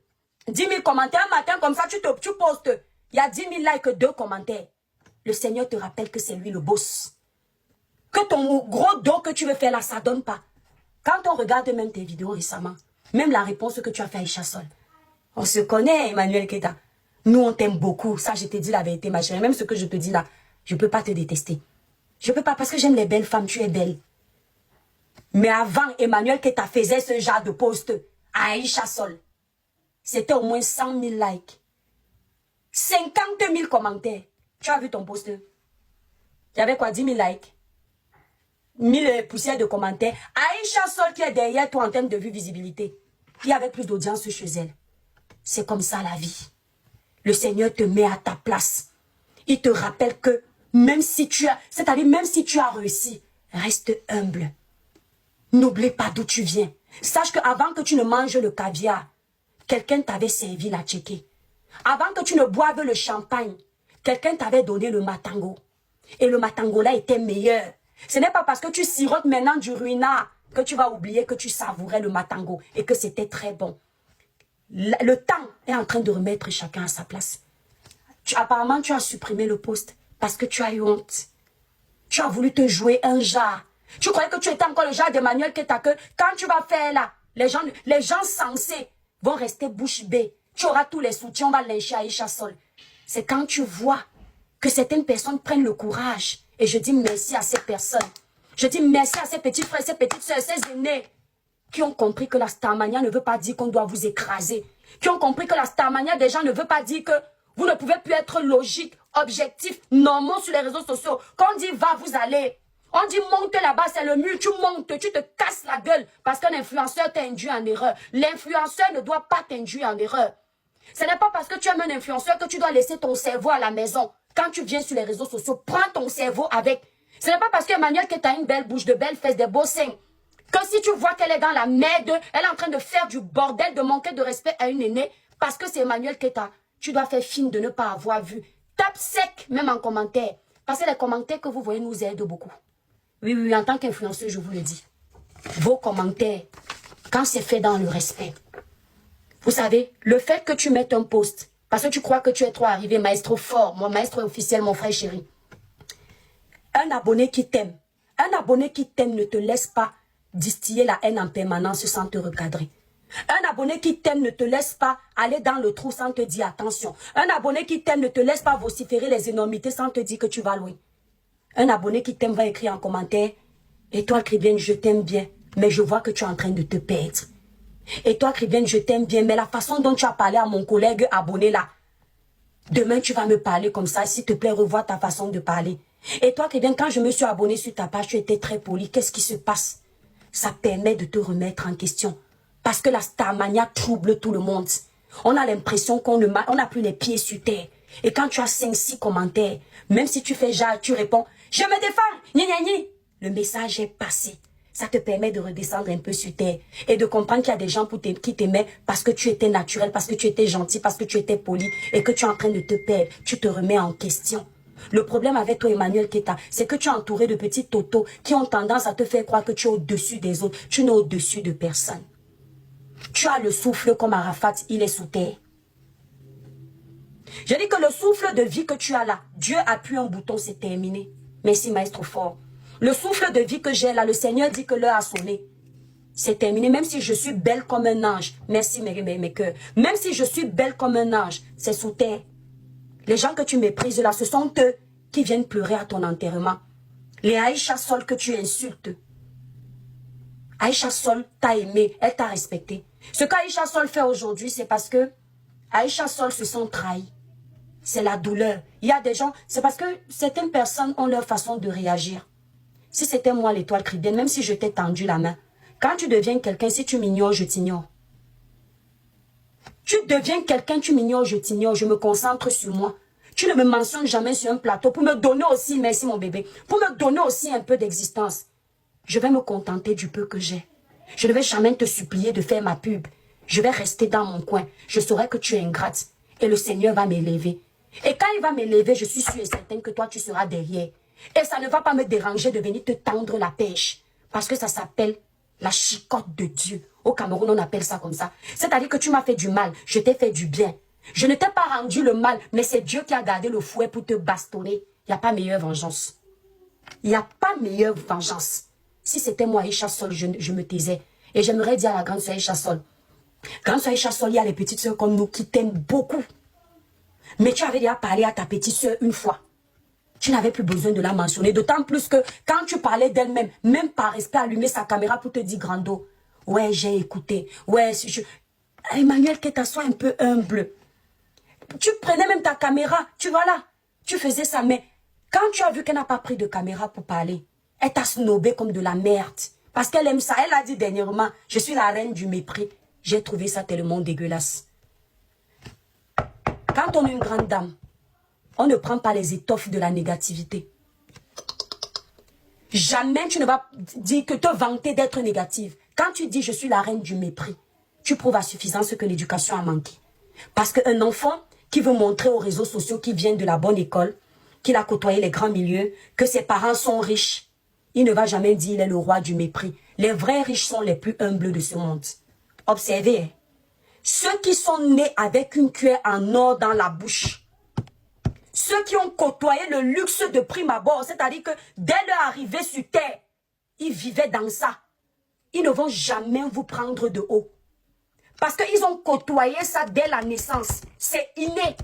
10 000 commentaires. Un matin comme ça, tu postes, il y a 10 000 likes, 2 commentaires. Le Seigneur te rappelle que c'est lui le boss. Que ton gros dos que tu veux faire là, ça ne donne pas. Quand on regarde même tes vidéos récemment, même la réponse que tu as fait à Aïcha Sol, on se connaît, Emmanuel Keta. Nous, on t'aime beaucoup. Ça, je t'ai dit la vérité, ma chérie. Même ce que je te dis là, je ne peux pas te détester. Je ne peux pas parce que j'aime les belles femmes, tu es belle. Mais avant, Emmanuel Keta faisait ce genre de post à Aïcha Sol. C'était au moins 100 000 likes. 50 000 commentaires. Tu as vu ton post? Il y avait quoi, 10 000 likes? 1000 poussières de commentaires. Aïcha Sol qui est derrière toi en termes de vue visibilité. Il y avait plus d'audience chez elle. C'est comme ça la vie. Le Seigneur te met à ta place. Il te rappelle que même si tu as, c'est-à-dire même si tu as réussi, reste humble. N'oublie pas d'où tu viens. Sache qu'avant que tu ne manges le caviar, quelqu'un t'avait servi la tchéké. Avant que tu ne boives le champagne, quelqu'un t'avait donné le matango. Et le matango là était meilleur. Ce n'est pas parce que tu sirotes maintenant du ruinard que tu vas oublier que tu savourais le matango et que c'était très bon. Le temps est en train de remettre chacun à sa place. Apparemment, tu as supprimé le post parce que tu as eu honte. Tu as voulu te jouer un genre. Tu croyais que tu étais encore le genre d'Emmanuel Keta que quand tu vas faire là, les gens sensés vont rester bouche bée. Tu auras tous les soutiens, on va lyncher Aïcha Sol. C'est quand tu vois que certaines personnes prennent le courage. Et je dis merci à ces personnes. Je dis merci à ces petits frères, ces petites soeurs, ces aînés qui ont compris que la starmania ne veut pas dire qu'on doit vous écraser. Qui ont compris que la starmania des gens ne veut pas dire que vous ne pouvez plus être logique, objectif, normaux sur les réseaux sociaux. Quand on dit va, vous allez. On dit monte là-bas, c'est le mur, tu montes, tu te casses la gueule parce qu'un influenceur t'induit en erreur. L'influenceur ne doit pas t'induire en erreur. Ce n'est pas parce que tu aimes un influenceur que tu dois laisser ton cerveau à la maison. Quand tu viens sur les réseaux sociaux, prends ton cerveau avec. Ce n'est pas parce qu'Emmanuel que tu as une belle bouche, de belles fesses, des beaux seins, que si tu vois qu'elle est dans la merde, elle est en train de faire du bordel, de manquer de respect à une aînée, parce que c'est Emmanuel Keta, tu dois faire fine de ne pas avoir vu. Tape sec, même en commentaire. Parce que les commentaires que vous voyez nous aident beaucoup. Oui, oui, en tant qu'influenceuse, je vous le dis. Vos commentaires, quand c'est fait dans le respect. Vous savez, le fait que tu mettes un post, parce que tu crois que tu es trop arrivé, maestro fort, mon maestro officiel, mon frère chéri. Un abonné qui t'aime ne te laisse pas distiller la haine en permanence sans te recadrer. Un abonné qui t'aime ne te laisse pas aller dans le trou sans te dire attention. Un abonné qui t'aime ne te laisse pas vociférer les énormités sans te dire que tu vas loin. Un abonné qui t'aime va écrire en commentaire « Étoile Chrétienne, je t'aime bien, mais je vois que tu es en train de te perdre. » Étoile Chrétienne, je t'aime bien, mais la façon dont tu as parlé à mon collègue abonné là, demain tu vas me parler comme ça, s'il te plaît, revois ta façon de parler. Et toi, Chrétien, quand je me suis abonné sur ta page, tu étais très poli. Qu'est-ce qui se passe? Ça permet de te remettre en question. Parce que la starmania trouble tout le monde. On a l'impression qu'on n'a plus les pieds sur terre. Et quand tu as 5-6 commentaires, même si tu fais genre, tu réponds, je me défends, gna gna gna. Le message est passé. Ça te permet de redescendre un peu sur terre et de comprendre qu'il y a des gens qui t'aimaient parce que tu étais naturel, parce que tu étais gentil, parce que tu étais poli et que tu es en train de te perdre. Tu te remets en question. Le problème avec toi, Emmanuel Keta, c'est que tu es entouré de petits totos qui ont tendance à te faire croire que tu es au-dessus des autres. Tu n'es au-dessus de personne. Tu as le souffle comme Arafat, il est sous terre. Je dis que le souffle de vie que tu as là, Dieu appuie un bouton, c'est terminé. Merci, maestro fort. Le souffle de vie que j'ai là, le Seigneur dit que l'heure a sonné. C'est terminé, même si je suis belle comme un ange. Merci, mes cœurs. Même si je suis belle comme un ange, c'est sous terre. Les gens que tu méprises là, ce sont eux qui viennent pleurer à ton enterrement. Les Aïcha Sol que tu insultes. Aïcha Sol t'a aimé, elle t'a respecté. Ce qu'Aïcha Sol fait aujourd'hui, c'est parce que Aïcha Sol se sent trahi. C'est la douleur. Il y a des gens, c'est parce que certaines personnes ont leur façon de réagir. Si c'était moi l'étoile chrétienne, même si je t'ai tendu la main, quand tu deviens quelqu'un, si tu m'ignores, je t'ignore. Tu deviens quelqu'un, tu m'ignores, je t'ignore, je me concentre sur moi. Tu ne me mentionnes jamais sur un plateau pour me donner aussi, merci mon bébé, pour me donner aussi un peu d'existence. Je vais me contenter du peu que j'ai. Je ne vais jamais te supplier de faire ma pub. Je vais rester dans mon coin. Je saurai que tu es ingrate. Et le Seigneur va m'élever. Et quand il va m'élever, je suis sûre et certaine que toi, tu seras derrière. Et ça ne va pas me déranger de venir te tendre la pêche. Parce que ça s'appelle la chicotte de Dieu. Au Cameroun, on appelle ça comme ça. C'est-à-dire que tu m'as fait du mal, je t'ai fait du bien. Je ne t'ai pas rendu le mal, mais c'est Dieu qui a gardé le fouet pour te bastonner. Il n'y a pas meilleure vengeance. Il n'y a pas meilleure vengeance. Si c'était moi, Aïcha Sol, je me taisais. Et j'aimerais dire à la grande sœur Chassol, grande sœur Chassol, il y a les petites sœurs comme nous qui t'aiment beaucoup. Mais tu avais déjà parlé à ta petite sœur une fois. Tu n'avais plus besoin de la mentionner. D'autant plus que quand tu parlais d'elle-même, même par respect, allumer sa caméra pour te dire Grando. Ouais, j'ai écouté. Ouais, Emmanuel Keta, sois un peu humble. Tu prenais même ta caméra. Tu vois là. Tu faisais ça. Mais quand tu as vu qu'elle n'a pas pris de caméra pour parler, elle t'a snobé comme de la merde. Parce qu'elle aime ça. Elle a dit dernièrement, je suis la reine du mépris. J'ai trouvé ça tellement dégueulasse. Quand on est une grande dame, on ne prend pas les étoffes de la négativité. Jamais tu ne vas dire que te vanter d'être négative. Quand tu dis je suis la reine du mépris, tu prouves à suffisance que l'éducation a manqué. Parce qu'un enfant qui veut montrer aux réseaux sociaux qu'il vient de la bonne école, qu'il a côtoyé les grands milieux, que ses parents sont riches, il ne va jamais dire il est le roi du mépris. Les vrais riches sont les plus humbles de ce monde. Observez, hein. Ceux qui sont nés avec une cuillère en or dans la bouche, ceux qui ont côtoyé le luxe de prime abord, c'est-à-dire que dès leur arrivée sur terre, ils vivaient dans ça. Ils ne vont jamais vous prendre de haut. Parce qu'ils ont côtoyé ça dès la naissance. C'est inné.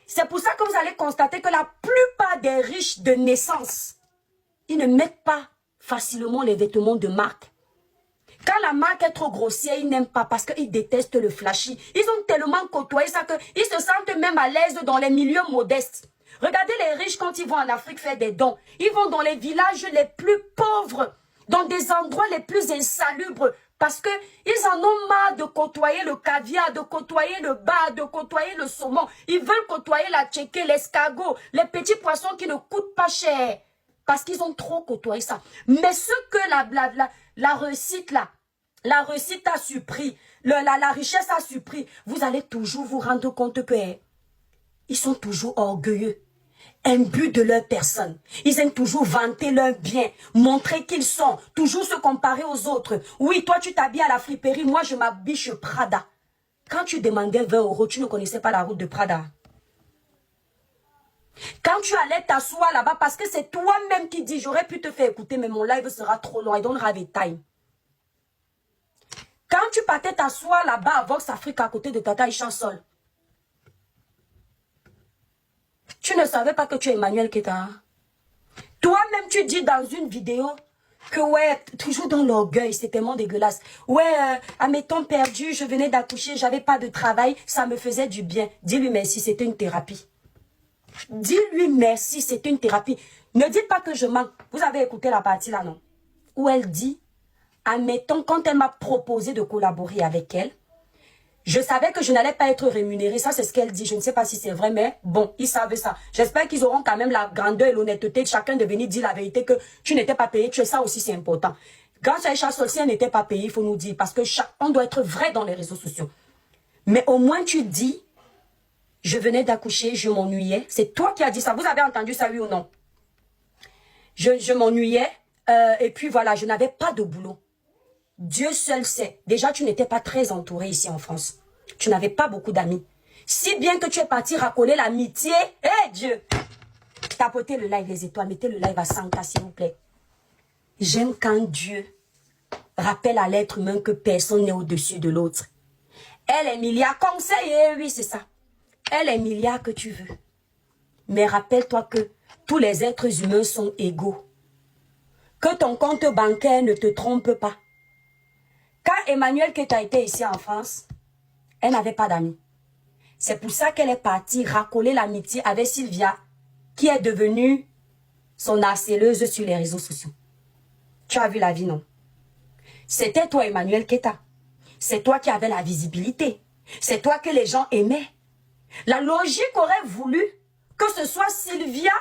C'est pour ça que vous allez constater que la plupart des riches de naissance, ils ne mettent pas facilement les vêtements de marque. Quand la marque est trop grossière, ils n'aiment pas parce qu'ils détestent le flashy. Ils ont tellement côtoyé ça qu'ils se sentent même à l'aise dans les milieux modestes. Regardez les riches quand ils vont en Afrique faire des dons. Ils vont dans les villages les plus pauvres, dans des endroits les plus insalubres, parce qu'ils en ont marre de côtoyer le caviar, de côtoyer le bar, de côtoyer le saumon. Ils veulent côtoyer la tchéké, l'escargot, les petits poissons qui ne coûtent pas cher. Parce qu'ils ont trop côtoyé ça. Mais ce que la réussite là, la réussite a surpris, la richesse a surpris, vous allez toujours vous rendre compte que ils sont toujours orgueilleux, imbus de leur personne. Ils aiment toujours vanter leur bien, montrer qu'ils sont, toujours se comparer aux autres. Oui, toi tu t'habilles à la friperie, moi je m'habille chez Prada. Quand tu demandais 20 €, tu ne connaissais pas la route de Prada. Quand tu allais t'asseoir là-bas, parce que c'est toi-même qui dis, j'aurais pu te faire écouter, mais mon live sera trop long, I don't have a time. Quand tu partais t'asseoir là-bas à Vox Afrique à côté de Tata Chassol, tu ne savais pas que tu es Emmanuel Keta. Toi-même, tu dis dans une vidéo que ouais, toujours dans l'orgueil, c'est tellement dégueulasse. Ouais, admettons perdu, je venais d'accoucher, j'avais pas de travail, ça me faisait du bien. Dis-lui merci, c'était une thérapie. Dis-lui merci, c'est une thérapie. Ne dites pas que je mens. Vous avez écouté la partie là, non? Où elle dit, admettons, quand elle m'a proposé de collaborer avec elle, je savais que je n'allais pas être rémunérée. Ça, c'est ce qu'elle dit. Je ne sais pas si c'est vrai, mais bon, ils savaient ça. J'espère qu'ils auront quand même la grandeur et l'honnêteté de chacun de venir dire la vérité que tu n'étais pas payé. Ça aussi, c'est important. Quand Aïcha Sol, si elle n'était pas payée, il faut nous dire. Parce que on doit être vrai dans les réseaux sociaux. Mais au moins, tu dis, je venais d'accoucher, je m'ennuyais. C'est toi qui as dit ça. Vous avez entendu ça, oui ou non? Je m'ennuyais. Et puis voilà, je n'avais pas de boulot. Dieu seul sait. Déjà, tu n'étais pas très entouré ici en France. Tu n'avais pas beaucoup d'amis. Si bien que tu es parti racoler l'amitié. Eh Dieu! Tapotez le live les étoiles. Mettez le live à 100K s'il vous plaît. J'aime quand Dieu rappelle à l'être humain que personne n'est au-dessus de l'autre. Elle est milliard. Conseiller, oui c'est ça. Elle est milliard que tu veux. Mais rappelle-toi que tous les êtres humains sont égaux. Que ton compte bancaire ne te trompe pas. Quand Emmanuel Keta était ici en France, elle n'avait pas d'amis. C'est pour ça qu'elle est partie racoler l'amitié avec Sylvia, qui est devenue son harceleuse sur les réseaux sociaux. Tu as vu la vie, non? C'était toi, Emmanuel Keta. C'est toi qui avais la visibilité. C'est toi que les gens aimaient. La logique aurait voulu que ce soit Sylvia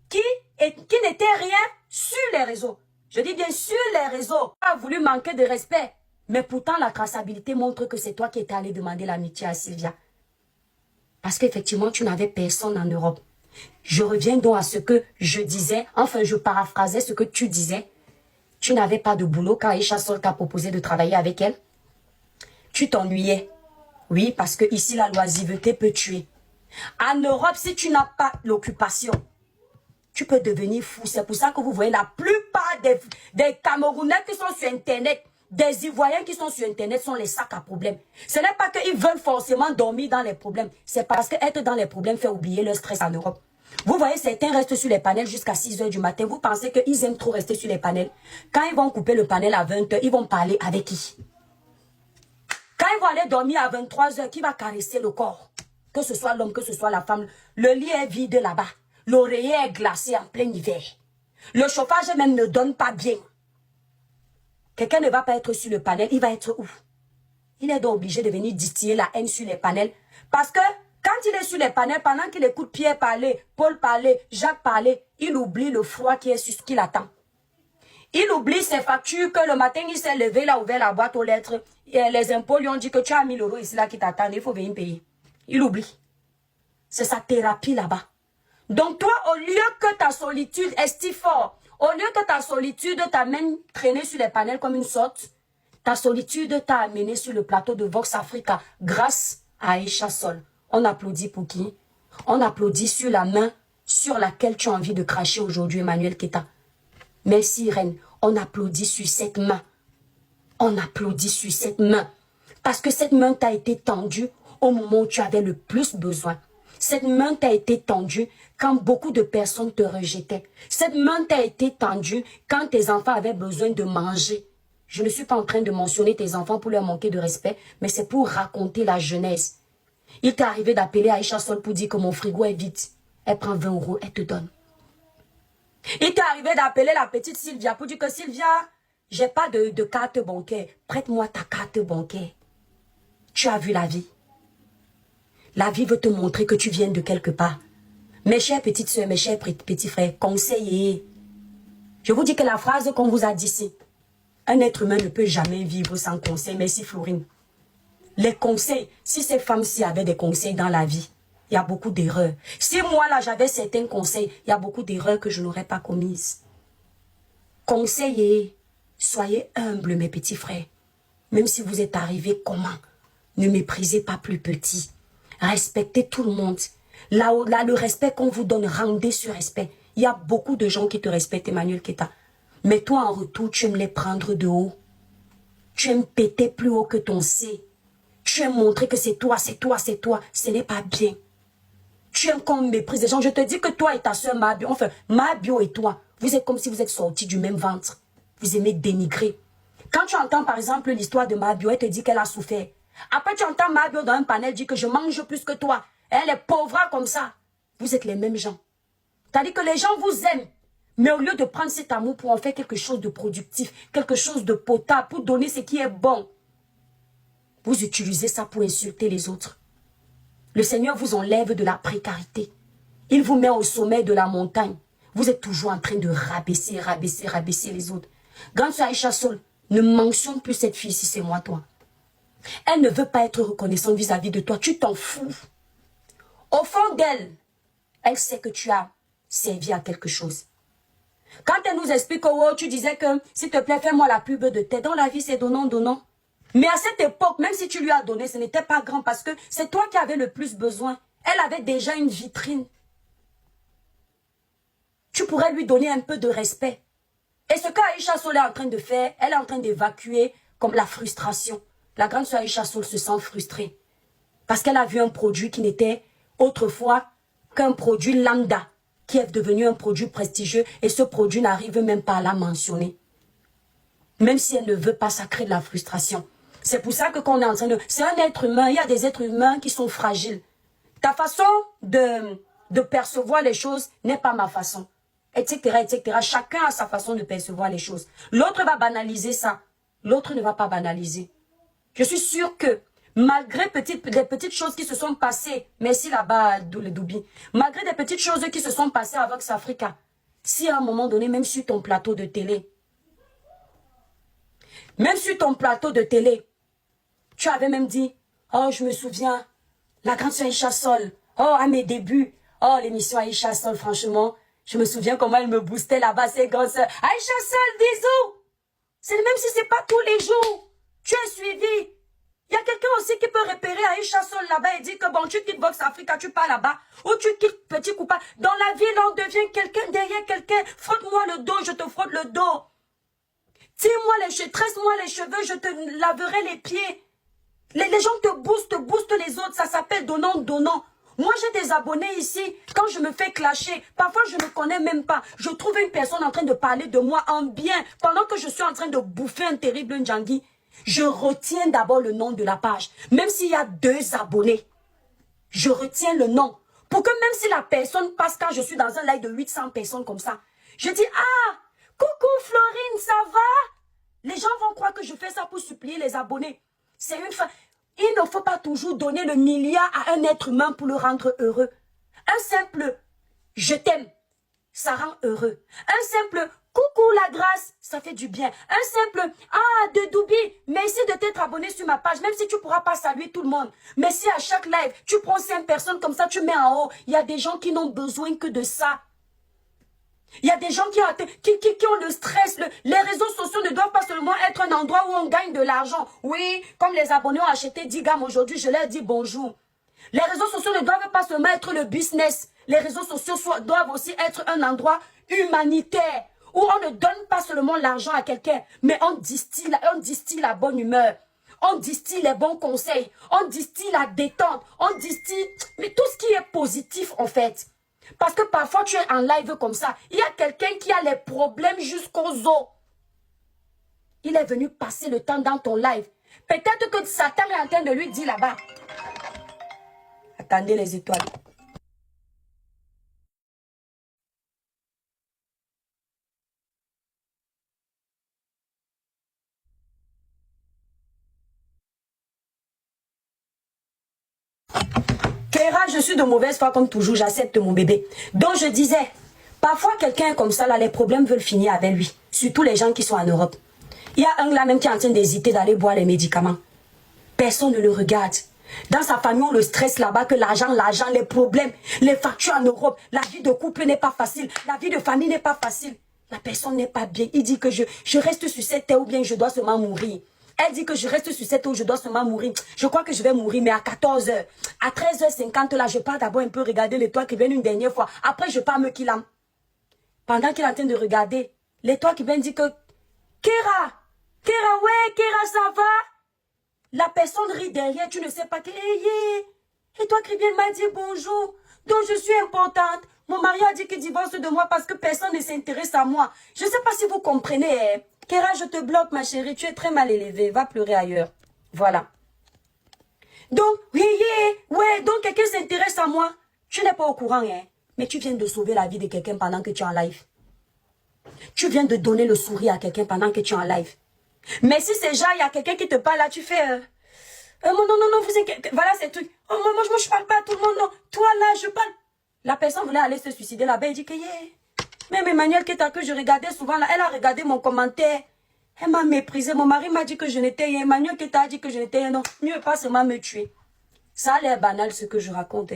qui n'était rien sur les réseaux. Je dis bien sur les réseaux. A voulu manquer de respect. Mais pourtant, la traçabilité montre que c'est toi qui étais allé demander l'amitié à Sylvia. Parce qu'effectivement, tu n'avais personne en Europe. Je reviens donc à ce que je disais. Enfin, je paraphrasais ce que tu disais. Tu n'avais pas de boulot quand Aïcha Sol t'a proposé de travailler avec elle. Tu t'ennuyais. Oui, parce que ici, la loisiveté peut tuer. En Europe, si tu n'as pas l'occupation, tu peux devenir fou. C'est pour ça que vous voyez la plupart des Camerounais qui sont sur Internet, des Ivoiriens qui sont sur Internet sont les sacs à problème. Ce n'est pas qu'ils veulent forcément dormir dans les problèmes. C'est parce qu'être dans les problèmes fait oublier leur stress en Europe. Vous voyez, certains restent sur les panels jusqu'à 6 h du matin. Vous pensez qu'ils aiment trop rester sur les panels. Quand ils vont couper le panel à 20 h, ils vont parler avec qui? Quand ils vont aller dormir à 23 h, qui va caresser le corps? Que ce soit l'homme, que ce soit la femme. Le lit est vide là-bas. L'oreiller est glacé en plein hiver. Le chauffage même ne donne pas bien. Quelqu'un ne va pas être sur le panel, il va être où? Il est donc obligé de venir distiller la haine sur les panels. Parce que quand il est sur les panels, pendant qu'il écoute Pierre parler, Paul parler, Jacques parler, il oublie le froid qui est sur ce qu'il attend. Il oublie ses factures que le matin, il s'est levé, il a ouvert la boîte aux lettres. Et les impôts lui ont dit que tu as 1000 € ici là qui t'attendent, il faut venir payer. Il oublie. C'est sa thérapie là-bas. Donc toi, au lieu que ta solitude est si forte, au lieu que ta solitude t'amène traîner sur les panels comme une sorte, ta solitude t'a amené sur le plateau de Vox Africa grâce à Aïcha Sol. On applaudit pour qui? On applaudit sur la main sur laquelle tu as envie de cracher aujourd'hui, Emmanuel Keita. Merci, Reine. On applaudit sur cette main. On applaudit sur cette main. Parce que cette main t'a été tendue au moment où tu avais le plus besoin. Cette main t'a été tendue quand beaucoup de personnes te rejetaient. Cette main t'a été tendue quand tes enfants avaient besoin de manger. Je ne suis pas en train de mentionner tes enfants pour leur manquer de respect, mais c'est pour raconter la jeunesse. Il t'est arrivé d'appeler Aïcha Sol pour dire que mon frigo est vide. Elle prend 20 €, elle te donne. Il t'est arrivé d'appeler la petite Sylvia pour dire que Sylvia, j'ai pas de carte bancaire. Prête-moi ta carte bancaire. Tu as vu la vie. La vie veut te montrer que tu viens de quelque part. Mes chères petites soeurs, mes chers petits frères, conseillez. Je vous dis que la phrase qu'on vous a dit ici, un être humain ne peut jamais vivre sans conseil. Merci Florine. Les conseils, si ces femmes-ci avaient des conseils dans la vie, il y a beaucoup d'erreurs. Si moi là j'avais certains conseils, il y a beaucoup d'erreurs que je n'aurais pas commises. Conseillez, soyez humbles mes petits frères. Même si vous êtes arrivés comment, ne méprisez pas plus petit. Respectez tout le monde. Là, le respect qu'on vous donne, rendez ce respect. Il y a beaucoup de gens qui te respectent, Emmanuel Keita. Mais toi, en retour, tu aimes les prendre de haut. Tu aimes péter plus haut que ton C. Tu aimes montrer que c'est toi, c'est toi, c'est toi. Ce n'est pas bien. Tu aimes qu'on méprise les gens. Je te dis que toi et ta soeur Mabio, enfin, Mabio et toi, vous êtes comme si vous êtes sortis du même ventre. Vous aimez dénigrer. Quand tu entends, par exemple, l'histoire de Mabio, elle te dit qu'elle a souffert. Après, tu entends Mabio dans un panel dire que je mange plus que toi. Elle est pauvre comme ça. Vous êtes les mêmes gens. C'est-à-dire que les gens vous aiment. Mais au lieu de prendre cet amour pour en faire quelque chose de productif, quelque chose de potable, pour donner ce qui est bon, vous utilisez ça pour insulter les autres. Le Seigneur vous enlève de la précarité. Il vous met au sommet de la montagne. Vous êtes toujours en train de rabaisser, rabaisser, rabaisser les autres. Grâce à Aïcha Sol, ne mentionne plus cette fille si c'est moi, toi. Elle ne veut pas être reconnaissante vis-à-vis de toi. Tu t'en fous. Au fond d'elle, elle sait que tu as servi à quelque chose. Quand elle nous explique que oh, tu disais que, s'il te plaît, fais-moi la pub de tête. Dans la vie, c'est donnant, donnant. Mais à cette époque, même si tu lui as donné, ce n'était pas grand parce que c'est toi qui avais le plus besoin. Elle avait déjà une vitrine. Tu pourrais lui donner un peu de respect. Et ce qu'Aïcha Sol est en train de faire, elle est en train d'évacuer comme la frustration. La grande soeur Aïcha Sol se sent frustrée. Parce qu'elle a vu un produit qui n'était autrefois qu'un produit lambda, qui est devenu un produit prestigieux, et ce produit n'arrive même pas à la mentionner. Même si elle ne veut pas, ça crée de la frustration. C'est pour ça que quand on est en train de... C'est un être humain, il y a des êtres humains qui sont fragiles. Ta façon de percevoir les choses n'est pas ma façon, etc., etc. Chacun a sa façon de percevoir les choses. L'autre va banaliser ça, l'autre ne va pas banaliser. Je suis sûre que malgré des petites choses qui se sont passées, merci là-bas, le Doubi, malgré des petites choses qui se sont passées avec Vox Africa, si à un moment donné, même sur ton plateau de télé, tu avais même dit, oh, je me souviens, la grande soeur Aïcha Sol, oh, à mes débuts, oh, l'émission Aïcha Sol, franchement, je me souviens comment elle me boostait là-bas, ces grandes soeurs. Aïcha Sol, bisous! C'est même si c'est pas tous les jours, tu es suivi. Il y a quelqu'un aussi qui peut repérer Aïcha Sol là-bas et dire que bon, tu quittes Vox Africa, tu pars là-bas, ou tu quittes Petit Coupable. Dans la ville, on devient quelqu'un derrière quelqu'un. Frotte-moi le dos, je te frotte le dos. Tire-moi les cheveux, tresse-moi les cheveux, je te laverai les pieds. Les gens te boostent les autres, ça s'appelle donnant. Moi, j'ai des abonnés ici, quand je me fais clasher, parfois je ne connais même pas. Je trouve une personne en train de parler de moi en bien, pendant que je suis en train de bouffer un terrible Ndjangi. Je retiens d'abord le nom de la page, même s'il y a 2 abonnés. Je retiens le nom, pour que même si la personne passe quand je suis dans un live de 800 personnes comme ça, je dis, ah, coucou Florine, ça va? Les gens vont croire que je fais ça pour supplier les abonnés. C'est une fin. Il ne faut pas toujours donner le milliard à un être humain pour le rendre heureux. Un simple « je t'aime », ça rend heureux. Un simple « coucou la grâce », ça fait du bien. Un simple « ah, de Doubi, merci de t'être abonné sur ma page », même si tu ne pourras pas saluer tout le monde. Mais si à chaque live, tu prends 5 personnes comme ça, tu mets en haut, il y a des gens qui n'ont besoin que de ça. Il y a des gens qui ont le stress. Les réseaux sociaux ne doivent pas seulement être un endroit où on gagne de l'argent. Oui, comme les abonnés ont acheté 10 grammes aujourd'hui, je leur dis bonjour. Les réseaux sociaux ne doivent pas seulement être le business. Les réseaux sociaux doivent aussi être un endroit humanitaire où on ne donne pas seulement l'argent à quelqu'un, mais on distille la bonne humeur. On distille les bons conseils. On distille la détente. On distille mais tout ce qui est positif en fait. Parce que parfois tu es en live comme ça. Il y a quelqu'un qui a les problèmes jusqu'aux os. Il est venu passer le temps dans ton live. Peut-être que Satan est en train de lui dire là-bas. Attendez les étoiles. Kéra, je suis de mauvaise foi comme toujours, j'accepte mon bébé. Donc je disais, parfois quelqu'un comme ça, là, les problèmes veulent finir avec lui. Surtout les gens qui sont en Europe. Il y a un là même qui est en train d'hésiter d'aller boire les médicaments. Personne ne le regarde. Dans sa famille, on le stresse là-bas que l'argent, les problèmes, les factures en Europe, la vie de couple n'est pas facile, la vie de famille n'est pas facile. La personne n'est pas bien. Il dit que je reste sur cette terre ou bien je dois seulement mourir. Elle dit que je reste sur cette terre ou je dois seulement mourir. Je crois que je vais mourir, mais à 14 h. À 13h50, là, je pars d'abord un peu regarder l'étoile qui vient une dernière fois. Après, je pars me killam. Pendant qu'il est en train de regarder, l'étoile qui vient dit que Kéra, ouais, Kéra, ça va? La personne rit derrière, tu ne sais pas que, et toi, Kribiel m'a dit bonjour, donc je suis importante. Mon mari a dit qu'il divorce de moi parce que personne ne s'intéresse à moi. Je ne sais pas si vous comprenez. Hein. Kéra, je te bloque, ma chérie, tu es très mal élevée, va pleurer ailleurs. Voilà. Donc, ouais, donc quelqu'un s'intéresse à moi. Tu n'es pas au courant, hein, mais tu viens de sauver la vie de quelqu'un pendant que tu es en live. Tu viens de donner le sourire à quelqu'un pendant que tu es en live. Mais si c'est genre, il y a quelqu'un qui te parle là, tu fais... non, vous inquiétez. Voilà ces trucs. Oh, moi, je parle pas à tout le monde, non. Toi, là, je parle. La personne voulait aller se suicider là-bas. Elle dit que, même Emmanuel Keta, que je regardais souvent là, elle a regardé mon commentaire. Elle m'a méprisé. Mon mari m'a dit que je n'étais rien. Emmanuel Keta a dit que je n'étais rien. Non, mieux pas seulement me tuer. Ça a l'air banal ce que je raconte.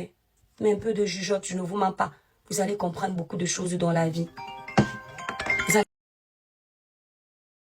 Mais un peu de jugeote, je ne vous mens pas. Vous allez comprendre beaucoup de choses dans la vie.